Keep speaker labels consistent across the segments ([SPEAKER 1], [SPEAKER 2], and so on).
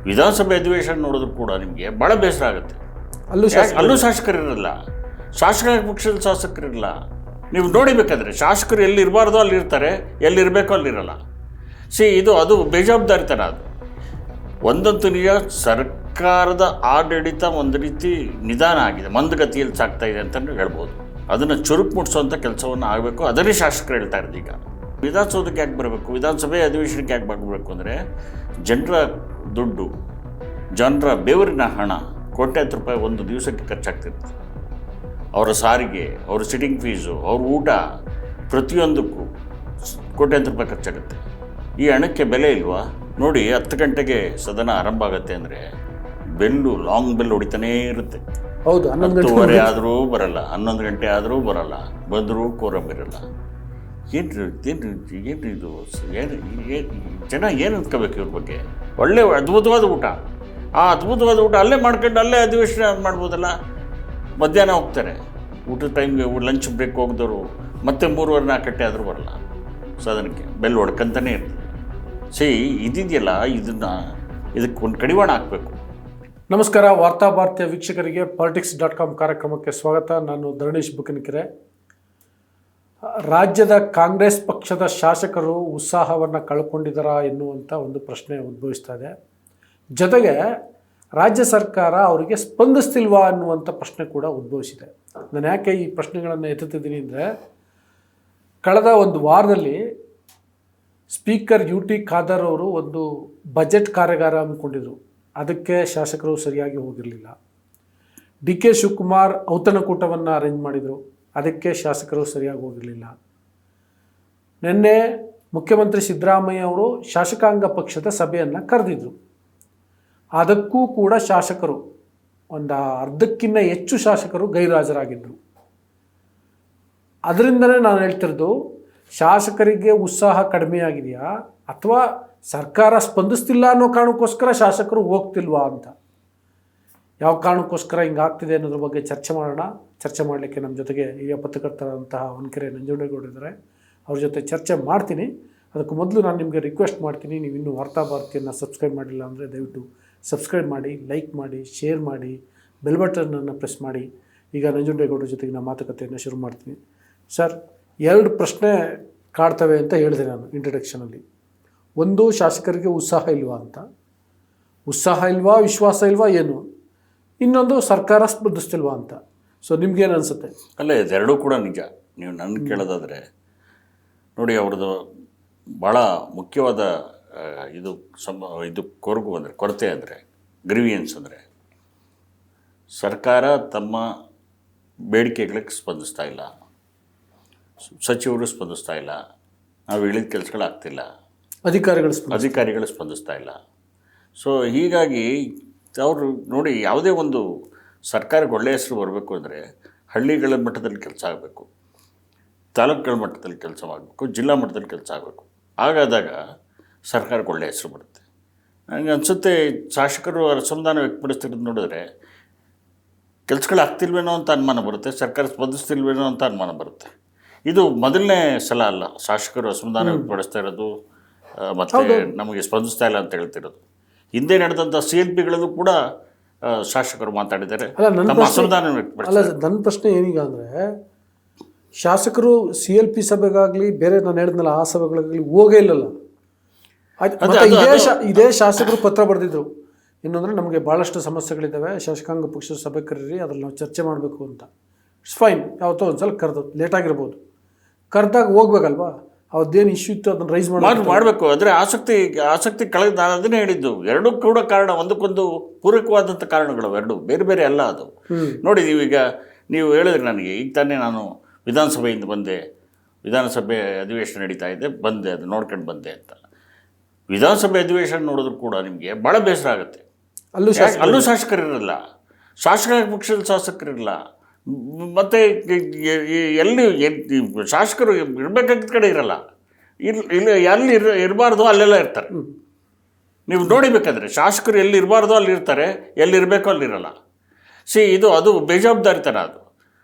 [SPEAKER 1] ವಿಧಾನಸಭೆ ಅಧಿವೇಶನ ನೋಡಿದ್ರು ಕೂಡ ನಿಮಗೆ ಭಾಳ ಬೇಸರ ಆಗುತ್ತೆ.
[SPEAKER 2] ಅಲ್ಲೂ
[SPEAKER 1] ಶಾಸಕರಿರಲ್ಲ, ಶಾಸಕ ಪಕ್ಷದ ಶಾಸಕರಿರಲ್ಲ. ನೀವು ನೋಡಿಬೇಕಾದ್ರೆ ಶಾಸಕರು ಎಲ್ಲಿರಬಾರ್ದು ಅಲ್ಲಿರ್ತಾರೆ, ಎಲ್ಲಿರಬೇಕೋ ಅಲ್ಲಿರಲ್ಲ. ಅದು ಬೇಜವಾಬ್ದಾರಿತನ. ಅದು ಒಂದಂತೂ ನಿಜ, ಸರ್ಕಾರದ ಆಡಳಿತ ಒಂದು ರೀತಿ ನಿಧಾನ ಆಗಿದೆ, ಮಂದಗತಿಯಲ್ಲಿ ಸಾಗ್ತಾ ಇದೆ ಅಂತಲೂ ಹೇಳ್ಬೋದು. ಅದನ್ನು ಚುರುಕು ಮುಟ್ಟಿಸೋಂಥ ಕೆಲಸವನ್ನು ಆಗಬೇಕು. ಅದನ್ನೇ ಶಾಸಕರು ಹೇಳ್ತಾ ಇರೋದು. ಈಗ ವಿಧಾನಸೌಧಕ್ಕೆ ಯಾಕೆ ಬರಬೇಕು, ವಿಧಾನಸಭೆ ಅಧಿವೇಶನಕ್ಕೆ ಯಾಕೆ ಬರಬೇಕು ಅಂದರೆ, ಜನರ ದುಡ್ಡು, ಜನರ ಬೆವರಿನ ಹಣ ಕೋಟ್ಯಾಂತರ ರೂಪಾಯಿ ಒಂದು ದಿವಸಕ್ಕೆ ಖರ್ಚಾಗ್ತಿರುತ್ತೆ. ಅವರ ಸಾರಿಗೆ, ಅವ್ರ ಸಿಟ್ಟಿಂಗ್ ಫೀಸು, ಅವ್ರ ಊಟ, ಪ್ರತಿಯೊಂದಕ್ಕೂ ಕೋಟ್ಯಾಂತರ ರೂಪಾಯಿ ಖರ್ಚಾಗುತ್ತೆ. ಈ ಹಣಕ್ಕೆ ಬೆಲೆ ಇಲ್ವಾ? ನೋಡಿ, 10 ಗಂಟೆಗೆ ಸದನ ಆರಂಭ ಆಗುತ್ತೆ ಅಂದರೆ ಲಾಂಗ್ ಬೆಲ್ ಹೊಡಿತಾನೇ ಇರುತ್ತೆ.
[SPEAKER 2] ಹೌದು,
[SPEAKER 1] 10:30 ಆದರೂ ಬರಲ್ಲ, 11 ಗಂಟೆ ಆದರೂ ಬರಲ್ಲ, ಬಂದರೂ ಕೋರಮ್ ಇರಲ್ಲ. ಏನು ಜನ ಏನು ಅಂದ್ಕೋಬೇಕು ಇವ್ರ ಬಗ್ಗೆ? ಒಳ್ಳೆ ಅದ್ಭುತವಾದ ಊಟ, ಆ ಅದ್ಭುತವಾದ ಊಟ ಅಲ್ಲೇ ಮಾಡ್ಕೊಂಡು ಅಲ್ಲೇ ಅಧಿವೇಶನ ಮಾಡ್ಬೋದಲ್ಲ. ಮಧ್ಯಾಹ್ನ ಹೋಗ್ತಾರೆ ಊಟದ ಟೈಮ್ಗೆ, ಲಂಚ್ ಬ್ರೇಕ್ ಹೋಗಿದವರು ಮತ್ತೆ 3:15 ಗಂಟೆ ಆದರೂ ಬರಲ್ಲ ಸದನಕ್ಕೆ, ಬೆಲ್ ಹೊಡ್ಕೊಂತಾನೆ ಇರ್ತದೆ. ಇದಿದೆಯಲ್ಲ, ಇದಕ್ಕೆ ಒಂದು ಕಡಿವಾಣ ಹಾಕಬೇಕು.
[SPEAKER 2] ನಮಸ್ಕಾರ, ವಾರ್ತಾ ಭಾರತೀಯ ವೀಕ್ಷಕರಿಗೆ politics.com ಕಾರ್ಯಕ್ರಮಕ್ಕೆ ಸ್ವಾಗತ. ನಾನು ಧರಣೇಶ್ ಬುಕನಕೆರೆ. ರಾಜ್ಯದ ಕಾಂಗ್ರೆಸ್ ಪಕ್ಷದ ಶಾಸಕರು ಉತ್ಸಾಹವನ್ನು ಕಳ್ಕೊಂಡಿದ್ದಾರಾ ಎನ್ನುವಂಥ ಒಂದು ಪ್ರಶ್ನೆ ಉದ್ಭವಿಸ್ತಾ ಇದೆ. ಜೊತೆಗೆ ರಾಜ್ಯ ಸರ್ಕಾರ ಅವರಿಗೆ ಸ್ಪಂದಿಸ್ತಿಲ್ವಾ ಅನ್ನುವಂಥ ಪ್ರಶ್ನೆ ಕೂಡ ಉದ್ಭವಿಸಿದೆ. ನಾನು ಯಾಕೆ ಈ ಪ್ರಶ್ನೆಗಳನ್ನು ಎತ್ತುತ್ತಿದ್ದೀನಿ ಅಂದರೆ, ಕಳೆದ ಒಂದು ವಾರದಲ್ಲಿ ಸ್ಪೀಕರ್ UT ಖಾದರ್ ಅವರು ಒಂದು ಬಜೆಟ್ ಕಾರ್ಯಾಗಾರ ಹಮ್ಮಿಕೊಂಡಿದ್ರು. ಅದಕ್ಕೆ ಶಾಸಕರು ಸರಿಯಾಗಿ ಹೋಗಿರಲಿಲ್ಲ. DK ಶಿವಕುಮಾರ್ ಔತಣಕೂಟವನ್ನು ಅರೇಂಜ್ ಮಾಡಿದರು. ಅದಕ್ಕೆ ಶಾಸಕರು ಸರಿಯಾಗಿ ಹೋಗಿರಲಿಲ್ಲ. ನಿನ್ನೆ ಮುಖ್ಯಮಂತ್ರಿ ಸಿದ್ದರಾಮಯ್ಯ ಅವರು ಶಾಸಕಾಂಗ ಪಕ್ಷದ ಸಭೆಯನ್ನು ಕರೆದಿದ್ರು. ಅದಕ್ಕೂ ಕೂಡ ಶಾಸಕರು, ಒಂದು ಅರ್ಧಕ್ಕಿಂತ ಹೆಚ್ಚು ಶಾಸಕರು ಗೈರಾಜರಾಗಿದ್ದರು. ಅದರಿಂದನೇ ನಾನು ಹೇಳ್ತಿರೋದು, ಶಾಸಕರಿಗೆ ಉತ್ಸಾಹ ಕಡಿಮೆಯಾಗಿದೆಯಾ ಅಥವಾ ಸರ್ಕಾರ ಸ್ಪಂದಿಸ್ತಿಲ್ಲ ಅನ್ನೋ ಕಾರಣಕ್ಕೋಸ್ಕರ ಶಾಸಕರು ಹೋಗ್ತಿಲ್ವಾ ಅಂತ. ಯಾವ ಕಾರಣಕ್ಕೋಸ್ಕರ ಹಿಂಗಾಗ್ತಿದೆ ಅನ್ನೋದ್ರ ಬಗ್ಗೆ ಚರ್ಚೆ ಮಾಡೋಣ. ಚರ್ಚೆ ಮಾಡಲಿಕ್ಕೆ ನಮ್ಮ ಜೊತೆಗೆ ಹಿರಿಯ ಪತ್ರಕರ್ತರಂತಹ ಹೊನ್ಕೆರೆ ನಂಜುಂಡೇಗೌಡರು ಇದ್ದಾರೆ. ಅವ್ರ ಜೊತೆ ಚರ್ಚೆ ಮಾಡ್ತೀನಿ. ಅದಕ್ಕೂ ಮೊದಲು ನಾನು ನಿಮಗೆ ರಿಕ್ವೆಸ್ಟ್ ಮಾಡ್ತೀನಿ, ನೀವು ಇನ್ನೂ ವಾರ್ತಾ ಭಾರತಿಯನ್ನು ಸಬ್ಸ್ಕ್ರೈಬ್ ಮಾಡಿಲ್ಲ ಅಂದರೆ ದಯವಿಟ್ಟು ಸಬ್ಸ್ಕ್ರೈಬ್ ಮಾಡಿ, ಲೈಕ್ ಮಾಡಿ, ಶೇರ್ ಮಾಡಿ, ಬೆಲ್ ಬಟನನ್ನು ಪ್ರೆಸ್ ಮಾಡಿ. ಈಗ ನಂಜುಂಡೇಗೌಡರ ಜೊತೆಗೆ ನಾನು ಮಾತುಕತೆಯನ್ನು ಶುರು ಮಾಡ್ತೀನಿ. ಸರ್, 2 ಪ್ರಶ್ನೆ ಕಾಡ್ತವೆ ಅಂತ ಹೇಳಿದೆ ನಾನು ಇಂಟ್ರಡಕ್ಷನಲ್ಲಿ. ಒಂದು, ಶಾಸಕರಿಗೆ ಉತ್ಸಾಹ ಇಲ್ವಾ ಅಂತ. ಉತ್ಸಾಹ ಇಲ್ವಾ, ವಿಶ್ವಾಸ ಇಲ್ವಾ, ಏನು? ಇನ್ನೊಂದು, ಸರ್ಕಾರ ಸ್ಪಂದಿಸ್ತಿಲ್ವಾ ಅಂತ. ಸೊ ನಿಮ್ಗೇನು ಅನಿಸುತ್ತೆ?
[SPEAKER 1] ಅಲ್ಲ, ಇದೆರಡೂ ಕೂಡ ನಿಜ. ನೀವು ನನ್ನ ಕೇಳೋದಾದರೆ ನೋಡಿ, ಅವ್ರದ್ದು ಭಾಳ ಮುಖ್ಯವಾದ ಇದು ಕೊರತೆ ಅಂದರೆ, ಗ್ರೀವಿಯನ್ಸ್ ಅಂದರೆ, ಸರ್ಕಾರ ತಮ್ಮ ಬೇಡಿಕೆಗಳಿಗೆ ಸ್ಪಂದಿಸ್ತಾ ಇಲ್ಲ, ಸಚಿವರು ಸ್ಪಂದಿಸ್ತಾ ಇಲ್ಲ, ನಾವು ಹೇಳಿದ ಕೆಲಸಗಳಾಗ್ತಿಲ್ಲ, ಅಧಿಕಾರಿಗಳು ಸ್ಪಂದಿಸ್ತಾ ಇಲ್ಲ. ಸೊ ಹೀಗಾಗಿ ಅವರು ನೋಡಿ, ಯಾವುದೇ ಒಂದು ಸರ್ಕಾರಕ್ಕೆ ಒಳ್ಳೆಯ ಹೆಸರು ಬರಬೇಕು ಅಂದರೆ ಹಳ್ಳಿಗಳ ಮಟ್ಟದಲ್ಲಿ ಕೆಲಸ ಆಗಬೇಕು, ತಾಲೂಕುಗಳ ಮಟ್ಟದಲ್ಲಿ ಕೆಲಸ ಆಗಬೇಕು, ಜಿಲ್ಲಾ ಮಟ್ಟದಲ್ಲಿ ಕೆಲಸ ಆಗಬೇಕು. ಹಾಗಾದಾಗ ಸರ್ಕಾರಕ್ಕೆ ಒಳ್ಳೆಯ ಹೆಸರು ಬರುತ್ತೆ. ನನಗೆ ಅನಿಸುತ್ತೆ, ಶಾಸಕರು ಅಸಮಾಧಾನ ವ್ಯಕ್ತಪಡಿಸ್ತಿರೋದು ನೋಡಿದ್ರೆ ಕೆಲಸಗಳಾಗ್ತಿಲ್ವೇನೋ ಅಂತ ಅನುಮಾನ ಬರುತ್ತೆ, ಸರ್ಕಾರ ಸ್ಪಂದಿಸ್ತಿಲ್ವೇನೋ ಅಂತ ಅನುಮಾನ ಬರುತ್ತೆ. ಇದು ಮೊದಲನೇ ಸಲ ಅಲ್ಲ ಶಾಸಕರು ಅಸಮಾಧಾನ ವ್ಯಕ್ತಪಡಿಸ್ತಾ ಇರೋದು ಮತ್ತು ನಮಗೆ ಸ್ಪಂದಿಸ್ತಾ ಇಲ್ಲ ಅಂತ ಹೇಳ್ತಿರೋದು. ಹಿಂದೆ ನಡೆದಂಥ CLPಗಳಲ್ಲೂ ಕೂಡ ಶಾಸಕರು ಮಾತಾಡಿದ್ದಾರೆ, ನಮ್ಮ ಅಸಮಾಧಾನ ವ್ಯಕ್ತಪಡಿಸ್ತಾರೆ.
[SPEAKER 2] ನನ್ನ ಪ್ರಶ್ನೆ ಏನೀಗ ಅಂದರೆ, ಶಾಸಕರು CLP ಸಭೆಗಾಗಲಿ ಬೇರೆ ನಾನು ಹೇಳಿದ್ನಲ್ಲ ಆ ಸಭೆಗಳಾಗಲಿ ಹೋಗೇ ಇಲ್ಲಲ್ಲ. ಇದೇ ಶಾಸಕರು ಪತ್ರ ಬರೆದಿದ್ರು, ಇನ್ನೊಂದರೆ ನಮಗೆ ಭಾಳಷ್ಟು ಸಮಸ್ಯೆಗಳಿದ್ದಾವೆ, ಶಾಸಕಾಂಗ ಪಕ್ಷದ ಸಭೆ ಕರೀರಿ, ಅದ್ರಲ್ಲಿ ನಾವು ಚರ್ಚೆ ಮಾಡಬೇಕು ಅಂತ. ಇಟ್ಸ್ ಫೈನ್, ಯಾವತ್ತೋ ಒಂದು ಸಲ ಕರೆದು ಲೇಟಾಗಿರ್ಬೋದು, ಕರೆದಾಗ ಹೋಗ್ಬೇಕಲ್ವಾ? ಅವ್ರದ್ದೇನು ಇಶ್ಯೂ ಇತ್ತು ಅದನ್ನು ರೈಸ್
[SPEAKER 1] ಮಾಡಬೇಕು. ಅಂದರೆ ಆಸಕ್ತಿ ಕಳೆದ ನಾನು ಅದನ್ನೇ ಹೇಳಿದ್ದು. ಎರಡೂ ಕೂಡ ಕಾರಣ, ಒಂದಕ್ಕೊಂದು ಪೂರಕವಾದಂಥ ಕಾರಣಗಳು, ಎರಡು ಬೇರೆ ಬೇರೆ ಅಲ್ಲ. ಅದು ನೋಡಿ, ನೀವು ಹೇಳಿದ್ರೆ ನನಗೆ ಈಗ ತಾನೇ ನಾನು ವಿಧಾನಸಭೆಯಿಂದ ಬಂದೆ, ವಿಧಾನಸಭೆ ಅಧಿವೇಶನ ನಡೀತಾ ಇದೆ, ಬಂದೆ, ಅದು ನೋಡ್ಕೊಂಡು ಬಂದೆ ಅಂತ. ವಿಧಾನಸಭೆ ಅಧಿವೇಶನ ನೋಡಿದ್ರು ಕೂಡ ನಿಮಗೆ ಭಾಳ ಬೇಸರ ಆಗುತ್ತೆ. ಅಲ್ಲೂ ಶಾಸಕರಿರಲ್ಲ, ಶಾಸಕ ಪಕ್ಷದ ಶಾಸಕರಿರಲ್ಲ, ಮತ್ತು ಎಲ್ಲಿ ಶಾಸಕರು ಇರಬೇಕಾದ ಕಡೆ ಇರಲ್ಲ, ಎಲ್ಲಿ ಇರಬಾರ್ದು ಅಲ್ಲೆಲ್ಲ ಇರ್ತಾರೆ. ನೀವು ನೋಡಿಬೇಕಾದ್ರೆ ಶಾಸಕರು ಎಲ್ಲಿ ಇರಬಾರ್ದು ಅಲ್ಲಿರ್ತಾರೆ, ಎಲ್ಲಿರಬೇಕೋ ಅಲ್ಲಿರಲ್ಲ. ಅದು ಬೇಜವಾಬ್ದಾರಿತನ. ಅದು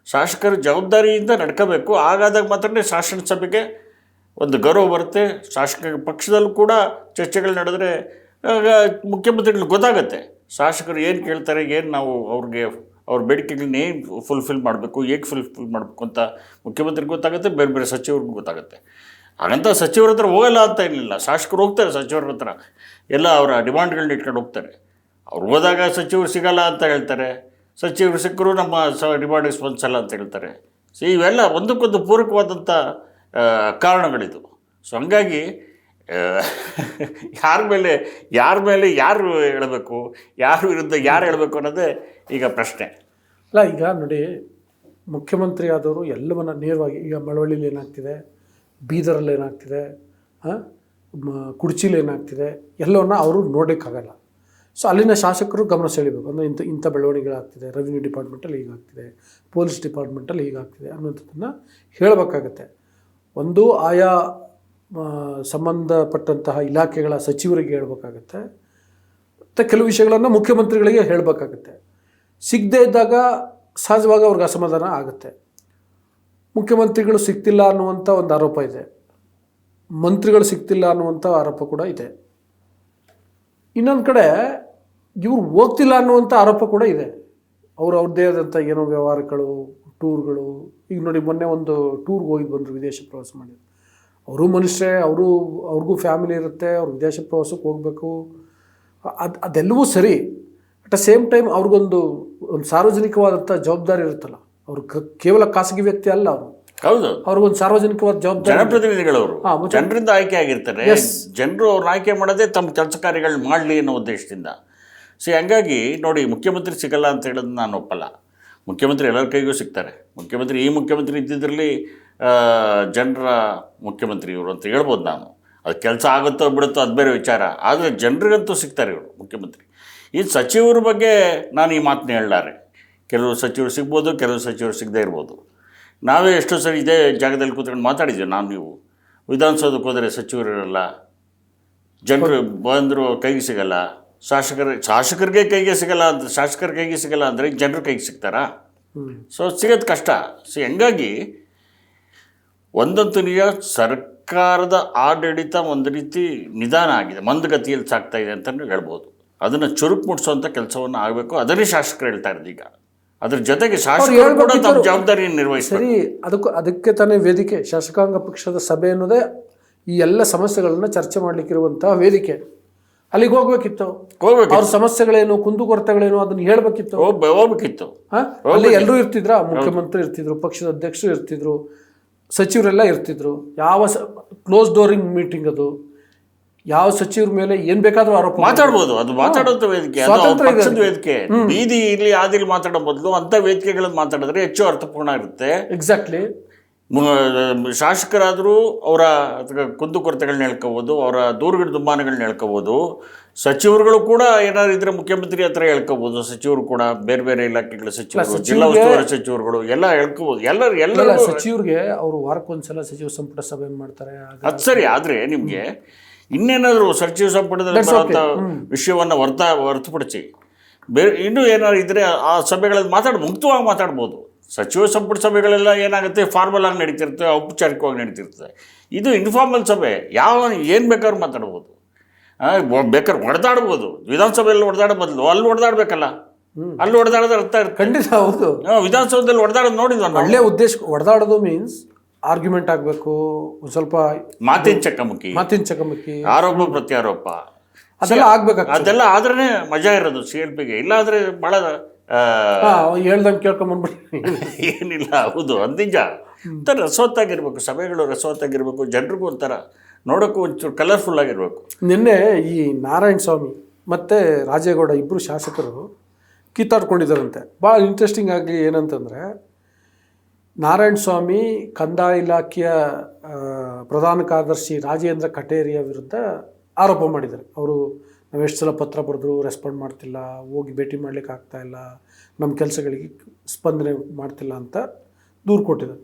[SPEAKER 1] ಶಾಸಕರು ಜವಾಬ್ದಾರಿಯಿಂದ ನಡ್ಕೋಬೇಕು. ಹಾಗಾದಾಗ ಮಾತ್ರ ಶಾಸನ ಸಭೆಗೆ ಒಂದು ಗೌರವ ಬರುತ್ತೆ. ಶಾಸಕ ಪಕ್ಷದಲ್ಲೂ ಕೂಡ ಚರ್ಚೆಗಳು ನಡೆದ್ರೆ ಮುಖ್ಯಮಂತ್ರಿಗಳಿಗೆ ಗೊತ್ತಾಗುತ್ತೆ ಶಾಸಕರು ಏನು ಕೇಳ್ತಾರೆ, ಏನು ನಾವು ಅವ್ರ ಬೇಡಿಕೆಗಳನ್ನ ಏನು ಫುಲ್ಫಿಲ್ ಮಾಡಬೇಕು, ಹೇಗೆ ಫುಲ್ಫಿಲ್ ಮಾಡಬೇಕು ಅಂತ ಮುಖ್ಯಮಂತ್ರಿಗೆ ಗೊತ್ತಾಗುತ್ತೆ, ಬೇರೆ ಬೇರೆ ಸಚಿವರಿಗೂ ಗೊತ್ತಾಗುತ್ತೆ. ಹಾಗಂತ ಸಚಿವರ ಹತ್ರ ಹೋಗಲ್ಲ ಅಂತ ಏನಿಲ್ಲ, ಶಾಸಕರು ಹೋಗ್ತಾರೆ ಸಚಿವರ ಹತ್ರ, ಎಲ್ಲ ಅವರ ಡಿಮಾಂಡ್ಗಳನ್ನ ಇಟ್ಕೊಂಡು ಹೋಗ್ತಾರೆ. ಅವ್ರು ಹೋದಾಗ ಸಚಿವರು ಸಿಗಲ್ಲ ಅಂತ ಹೇಳ್ತಾರೆ, ಸಚಿವರು ಸಿಕ್ಕರು ನಮ್ಮ ಡಿಮಾಂಡಿಗೆ ಸ್ಪಂದಿಸಲ್ಲ ಅಂತ ಹೇಳ್ತಾರೆ. ಸೊ ಇವೆಲ್ಲ ಒಂದಕ್ಕೊಂದು ಪೂರಕವಾದಂಥ ಕಾರಣಗಳಿದು. ಸೊ ಹಂಗಾಗಿ ಯಾರ ಮೇಲೆ ಯಾರು ಹೇಳಬೇಕು, ಯಾರು ವಿರುದ್ಧ ಯಾರು ಹೇಳಬೇಕು ಅನ್ನೋದೇ ಈಗ ಪ್ರಶ್ನೆ.
[SPEAKER 2] ಅಲ್ಲ, ಈಗ ನೋಡಿ, ಮುಖ್ಯಮಂತ್ರಿ ಆದವರು ಎಲ್ಲವನ್ನ ನೇರವಾಗಿ, ಈಗ ಮಳವಳ್ಳಿಲಿ ಏನಾಗ್ತಿದೆ, ಬೀದರಲ್ಲಿ ಏನಾಗ್ತಿದೆ, ಕುಡ್ಚಿಲಿ ಏನಾಗ್ತಿದೆ, ಎಲ್ಲವನ್ನ ಅವರು ನೋಡೋಕ್ಕಾಗಲ್ಲ. ಸೊ ಅಲ್ಲಿನ ಶಾಸಕರು ಗಮನ ಸೆಳೀಬೇಕು. ಅಂದರೆ ಇಂಥ ಬೆಳವಣಿಗೆಗಳಾಗ್ತಿದೆ, ರೆವಿನ್ಯೂ ಡಿಪಾರ್ಟ್ಮೆಂಟಲ್ಲಿ ಹೀಗಾಗ್ತಿದೆ, ಪೊಲೀಸ್ ಡಿಪಾರ್ಟ್ಮೆಂಟಲ್ಲಿ ಹೀಗಾಗ್ತಿದೆ ಅನ್ನೋಂಥದ್ದನ್ನು ಹೇಳಬೇಕಾಗತ್ತೆ. ಒಂದು ಆಯಾ ಸಂಬಂಧಪಟ್ಟಂತಹ ಇಲಾಖೆಗಳ ಸಚಿವರಿಗೆ ಹೇಳಬೇಕಾಗತ್ತೆ, ಮತ್ತು ಕೆಲವು ವಿಷಯಗಳನ್ನು ಮುಖ್ಯಮಂತ್ರಿಗಳಿಗೆ ಹೇಳಬೇಕಾಗತ್ತೆ. ಸಿಗದೇ ಇದ್ದಾಗ ಸಹಜವಾಗಿ ಅವ್ರಿಗೆ ಅಸಮಾಧಾನ ಆಗುತ್ತೆ. ಮುಖ್ಯಮಂತ್ರಿಗಳು ಸಿಗ್ತಿಲ್ಲ ಅನ್ನುವಂಥ ಒಂದು ಆರೋಪ ಇದೆ, ಮಂತ್ರಿಗಳು ಸಿಗ್ತಿಲ್ಲ ಅನ್ನುವಂಥ ಆರೋಪ ಕೂಡ ಇದೆ. ಇನ್ನೊಂದು ಕಡೆ ಇವ್ರು ಹೋಗ್ತಿಲ್ಲ ಅನ್ನುವಂಥ ಆರೋಪ ಕೂಡ ಇದೆ. ಅವ್ರದ್ದೇ ಆದಂಥ ಏನೋ ವ್ಯವಹಾರಗಳು, ಟೂರ್ಗಳು. ಈಗ ನೋಡಿ, ಮೊನ್ನೆ ಒಂದು ಟೂರ್ಗೆ ಹೋಗಿದ್ದು ಬಂದರು, ವಿದೇಶ ಪ್ರವಾಸ ಮಾಡಿದ್ರು. ಅವರು ಮನುಷ್ಯರೇ, ಅವ್ರಿಗೂ ಫ್ಯಾಮಿಲಿ ಇರುತ್ತೆ, ಅವ್ರು ವಿದೇಶ ಪ್ರವಾಸಕ್ಕೆ ಹೋಗಬೇಕು, ಅದೆಲ್ಲವೂ ಸರಿ. ಅಟ್ ದ ಸೇಮ್ ಟೈಮ್ ಅವ್ರಿಗೊಂದು ಸಾರ್ವಜನಿಕವಾದಂಥ ಜವಾಬ್ದಾರಿ ಇರುತ್ತಲ್ಲ. ಅವರು ಕೇವಲ ಖಾಸಗಿ ವ್ಯಕ್ತಿ ಅಲ್ಲ, ಅವರು
[SPEAKER 1] ಹೌದು,
[SPEAKER 2] ಅವ್ರಿಗೊಂದು ಸಾರ್ವಜನಿಕವಾದ ಜವಾಬ್ದಾರಿ,
[SPEAKER 1] ಜನಪ್ರತಿನಿಧಿಗಳವರು ಜನರಿಂದ ಆಯ್ಕೆ ಆಗಿರ್ತಾರೆ. ಜನರು ಅವ್ರನ್ನ ಆಯ್ಕೆ ಮಾಡೋದೇ ತಮ್ಮ ಕೆಲಸ ಕಾರ್ಯಗಳನ್ನ ಮಾಡಲಿ ಅನ್ನೋ ಉದ್ದೇಶದಿಂದ. ಸೊ ಹಂಗಾಗಿ ನೋಡಿ, ಮುಖ್ಯಮಂತ್ರಿ ಸಿಗಲ್ಲ ಅಂತ ಹೇಳೋದು ನಾನು ಒಪ್ಪಲ್ಲ. ಮುಖ್ಯಮಂತ್ರಿ ಎಲ್ಲರ ಕೈಗೂ ಸಿಗ್ತಾರೆ. ಈ ಮುಖ್ಯಮಂತ್ರಿ ಇದ್ದಿದ್ರಲ್ಲಿ ಜನರ ಮುಖ್ಯಮಂತ್ರಿ ಇವರು ಅಂತ ಹೇಳ್ಬೋದು ನಾನು. ಅದು ಕೆಲಸ ಆಗುತ್ತೋ ಬಿಡುತ್ತೋ ಅದು ಬೇರೆ ವಿಚಾರ, ಆದರೆ ಜನರಿಗಂತೂ ಸಿಗ್ತಾರೆ ಇವರು ಮುಖ್ಯಮಂತ್ರಿ. ಈ ಸಚಿವರ ಬಗ್ಗೆ ನಾನು ಈ ಮಾತನ್ನ ಹೇಳಲಾರೆ. ಕೆಲವು ಸಚಿವರು ಸಿಗ್ಬೋದು, ಕೆಲವು ಸಚಿವರು ಸಿಗದೇ ಇರ್ಬೋದು. ನಾವೇ ಎಷ್ಟೋ ಸರಿ ಇದೇ ಜಾಗದಲ್ಲಿ ಕೂತ್ಕೊಂಡು ಮಾತಾಡಿದ್ವಿ. ನೀವು ವಿಧಾನಸೌಧಕ್ಕೆ ಹೋದರೆ ಸಚಿವರಿರಲ್ಲ, ಜನರು ಬಂದರು ಕೈಗೆ ಸಿಗಲ್ಲ, ಶಾಸಕರಿಗೆ ಕೈಗೆ ಸಿಗಲ್ಲ ಅಂತ, ಶಾಸಕರ ಕೈಗೆ ಸಿಗಲ್ಲ ಅಂದರೆ ಜನರ ಕೈಗೆ ಸಿಗ್ತಾರಾ? ಸೊ ಸಿಗೋದು ಕಷ್ಟ. ಸೊ ಹಂಗಾಗಿ ಒಂದಂತೂ ನಿಜ, ಸರ್ಕಾರದ ಆಡಳಿತ ಒಂದು ರೀತಿ ನಿಧಾನ ಆಗಿದೆ, ಮಂದಗತಿಯಲ್ಲಿ ಸಾಗ್ತಾ ಇದೆ ಅಂತಲೂ ಹೇಳ್ಬೋದು. ಅದನ್ನು ಚುರುಕು ಮುಟ್ಟಿಸೋಂಥ ಕೆಲಸವನ್ನು ಆಗಬೇಕು. ಅದನ್ನೇ ಶಾಸಕರು ಹೇಳ್ತಾ ಇರೋದು. ಈಗ ಅದ್ರ ಜೊತೆಗೆ ಶಾಸಕರು ಕೂಡ ತಮ್ಮ ಜವಾಬ್ದಾರಿಯನ್ನು ನಿರ್ವಹಿಸ್ತಾರೆ.
[SPEAKER 2] ಸರಿ, ಅದಕ್ಕೆ ತಾನೇ ವೇದಿಕೆ, ಶಾಸಕಾಂಗ ಪಕ್ಷದ ಸಭೆ ಅನ್ನೋದೇ ಈ ಎಲ್ಲ ಸಮಸ್ಯೆಗಳನ್ನ ಚರ್ಚೆ ಮಾಡಲಿಕ್ಕಿರುವಂತಹ ವೇದಿಕೆ. ಅಲ್ಲಿಗೆ ಹೋಗ್ಬೇಕಿತ್ತು, ಅವ್ರ ಸಮಸ್ಯೆಗಳೇನು, ಕುಂದುಕೊರತೆಗಳೇನು ಅದನ್ನ ಹೇಳ್ಬೇಕಿತ್ತು,
[SPEAKER 1] ಹೋಗ್ಬೇಕಿತ್ತು.
[SPEAKER 2] ಅಲ್ಲಿ ಎಲ್ಲರೂ ಇರ್ತಿದ್ರ, ಮುಖ್ಯಮಂತ್ರಿ ಇರ್ತಿದ್ರು, ಪಕ್ಷದ ಅಧ್ಯಕ್ಷರು ಇರ್ತಿದ್ರು, ಸಚಿವರೆಲ್ಲ ಇರ್ತಿದ್ರು. ಯಾವ ಕ್ಲೋಸ್ ಡೋರಿಂಗ್ ಮೀಟಿಂಗ್ ಅದು, ಯಾವ ಸಚಿವರ ಮೇಲೆ ಏನ್ ಬೇಕಾದ್ರೂ ಆರೋಪ
[SPEAKER 1] ಮಾತಾಡ್ಬೋದು. ಅದು ಮಾತಾಡೋಂಥ ವೇದಿಕೆ, ಪಕ್ಷದ ವೇದಿಕೆ. ಬೀದಿ ಇಲ್ಲಿ ಆದಿಲ್ ಮಾತಾಡೋ ಬದಲು ಅಂತ ವೇದಿಕೆಗಳಲ್ಲಿ ಮಾತಾಡಿದ್ರೆ ಹೆಚ್ಚು ಅರ್ಥಪೂರ್ಣ ಇರುತ್ತೆ.
[SPEAKER 2] ಎಕ್ಸಾಕ್ಟ್ಲಿ.
[SPEAKER 1] ಶಾಸಕರಾದರೂ ಅವರ ಕುಂದುಕೊರತೆಗಳನ್ನ ಹೇಳ್ಕೋಬೋದು, ಅವರ ದೂರುಗಳ ದುಮ್ಮಾನಗಳನ್ನ ಹೇಳ್ಕೋಬೋದು. ಸಚಿವರುಗಳು ಕೂಡ ಏನಾದ್ರು ಇದ್ರೆ ಮುಖ್ಯಮಂತ್ರಿ ಹತ್ರ ಹೇಳ್ಕೋಬೋದು. ಸಚಿವರು ಕೂಡ ಬೇರೆ ಬೇರೆ ಇಲಾಖೆಗಳ ಸಚಿವರು, ಜಿಲ್ಲಾ ಉಸ್ತುವಾರಿ ಸಚಿವರುಗಳು ಎಲ್ಲ ಹೇಳ್ಕೋಬೋದು. ಎಲ್ಲ
[SPEAKER 2] ಸಚಿವರಿಗೆ ಅವರು ವಾರಕ್ಕೊಂದ್ಸಲ ಸಚಿವ ಸಂಪುಟ ಸಭೆ ಮಾಡ್ತಾರೆ,
[SPEAKER 1] ಅದು ಸರಿ. ಆದರೆ ನಿಮಗೆ ಇನ್ನೇನಾದರೂ ಸಚಿವ ಸಂಪುಟದಲ್ಲಿ ಬರುವಂಥ ವಿಷಯವನ್ನು ಹೊರತುಪಡಿಸಿ ಬೇರೆ ಇನ್ನೂ ಏನಾದ್ರು ಇದ್ದರೆ ಆ ಸಭೆಗಳಲ್ಲಿ ಮುಕ್ತವಾಗಿ ಮಾತಾಡ್ಬೋದು. ಸಚಿವ ಸಂಪುಟ ಸಭೆಗಳೆಲ್ಲ ಏನಾಗುತ್ತೆ, ಫಾರ್ಮಲ್ ಆಗಿ ನಡೀತಿರ್ತದೆ, ಔಪಚಾರಿಕವಾಗಿ ನಡೀತಿರ್ತದೆ. ಇದು ಇನ್ಫಾರ್ಮಲ್ ಸಭೆ, ಏನು ಬೇಕಾದ್ರೂ ಮಾತಾಡ್ಬೋದು, ಬೇಕಾದ್ರೆ ಹೊಡೆದಾಡ್ಬೋದು. ವಿಧಾನಸಭೆಯಲ್ಲಿ ಹೊಡೆದಾಡೋ ಬದಲು ಅಲ್ಲಿ ಹೊಡೆದಾಡ್ಬೇಕಲ್ಲ, ಅಲ್ಲಿ ಹೊಡೆದಾಡೋದು ಅರ್ಥ ಇರುತ್ತೆ.
[SPEAKER 2] ಖಂಡಿತ ಹೌದು.
[SPEAKER 1] ವಿಧಾನಸೌಧದಲ್ಲಿ ಹೊಡೆದಾಡೋದು ನೋಡಿದ್ವಿ.
[SPEAKER 2] ಒಳ್ಳೆ ಉದ್ದೇಶ. ಹೊಡೆದಾಡೋದು ಮೀನ್ಸ್ ಆರ್ಗ್ಯುಮೆಂಟ್ ಆಗಬೇಕು, ಒಂದು ಸ್ವಲ್ಪ
[SPEAKER 1] ಮಾತಿನ ಚಕಮಕಿ, ಆರೋಪ ಪ್ರತ್ಯಾರೋಪ
[SPEAKER 2] ಅದೆಲ್ಲ ಆಗ್ಬೇಕಾಗ್ತದೆ.
[SPEAKER 1] ಅದೆಲ್ಲ ಆದ್ರೇ ಮಜಾ ಇರೋದು CLPಗೆ. ಇಲ್ಲ ಆದರೆ ಭಾಳ
[SPEAKER 2] ಹೇಳ್ದಂಗೆ ಕೇಳ್ಕೊಂಬಂದ್ಬಿಟ್ಟು
[SPEAKER 1] ಏನಿಲ್ಲ. ಹೌದು, ಅದು ನಿಜ. ಒಂಥರ ರಸವತ್ತಾಗಿರ್ಬೇಕು, ಸಭೆಗಳು ರಸವತ್ತಾಗಿರ್ಬೇಕು, ಜನರಿಗೂ ಒಂಥರ ನೋಡೋಕ್ಕೂ ಒಂಚೂರು ಕಲರ್ಫುಲ್ ಆಗಿರ್ಬೇಕು.
[SPEAKER 2] ನಿನ್ನೆ ಈ ನಾರಾಯಣ ಸ್ವಾಮಿ ಮತ್ತು ರಾಜೇಗೌಡ ಇಬ್ಬರು ಶಾಸಕರು ಕಿತ್ತಾಡ್ಕೊಂಡಿದ್ದಾರಂತೆ. ಭಾಳ ಇಂಟ್ರೆಸ್ಟಿಂಗ್ ಆಗಿ ಏನಂತಂದರೆ, ನಾರಾಯಣ ಸ್ವಾಮಿ ಕಂದಾಯ ಇಲಾಖೆಯ ಪ್ರಧಾನ ಕಾರ್ಯದರ್ಶಿ ರಾಜೇಂದ್ರ ಕಟೇರಿಯ ವಿರುದ್ಧ ಆರೋಪ ಮಾಡಿದ್ದಾರೆ. ಅವರು ನಾವು ಎಷ್ಟು ಸಲ ಪತ್ರ ಬರೆದ್ರು ರೆಸ್ಪಾಂಡ್ ಮಾಡ್ತಿಲ್ಲ, ಹೋಗಿ ಭೇಟಿ ಮಾಡಲಿಕ್ಕೆ ಆಗ್ತಾಯಿಲ್ಲ, ನಮ್ಮ ಕೆಲಸಗಳಿಗೆ ಸ್ಪಂದನೆ ಮಾಡ್ತಿಲ್ಲ ಅಂತ ದೂರು ಕೊಟ್ಟಿದ್ದಾರೆ,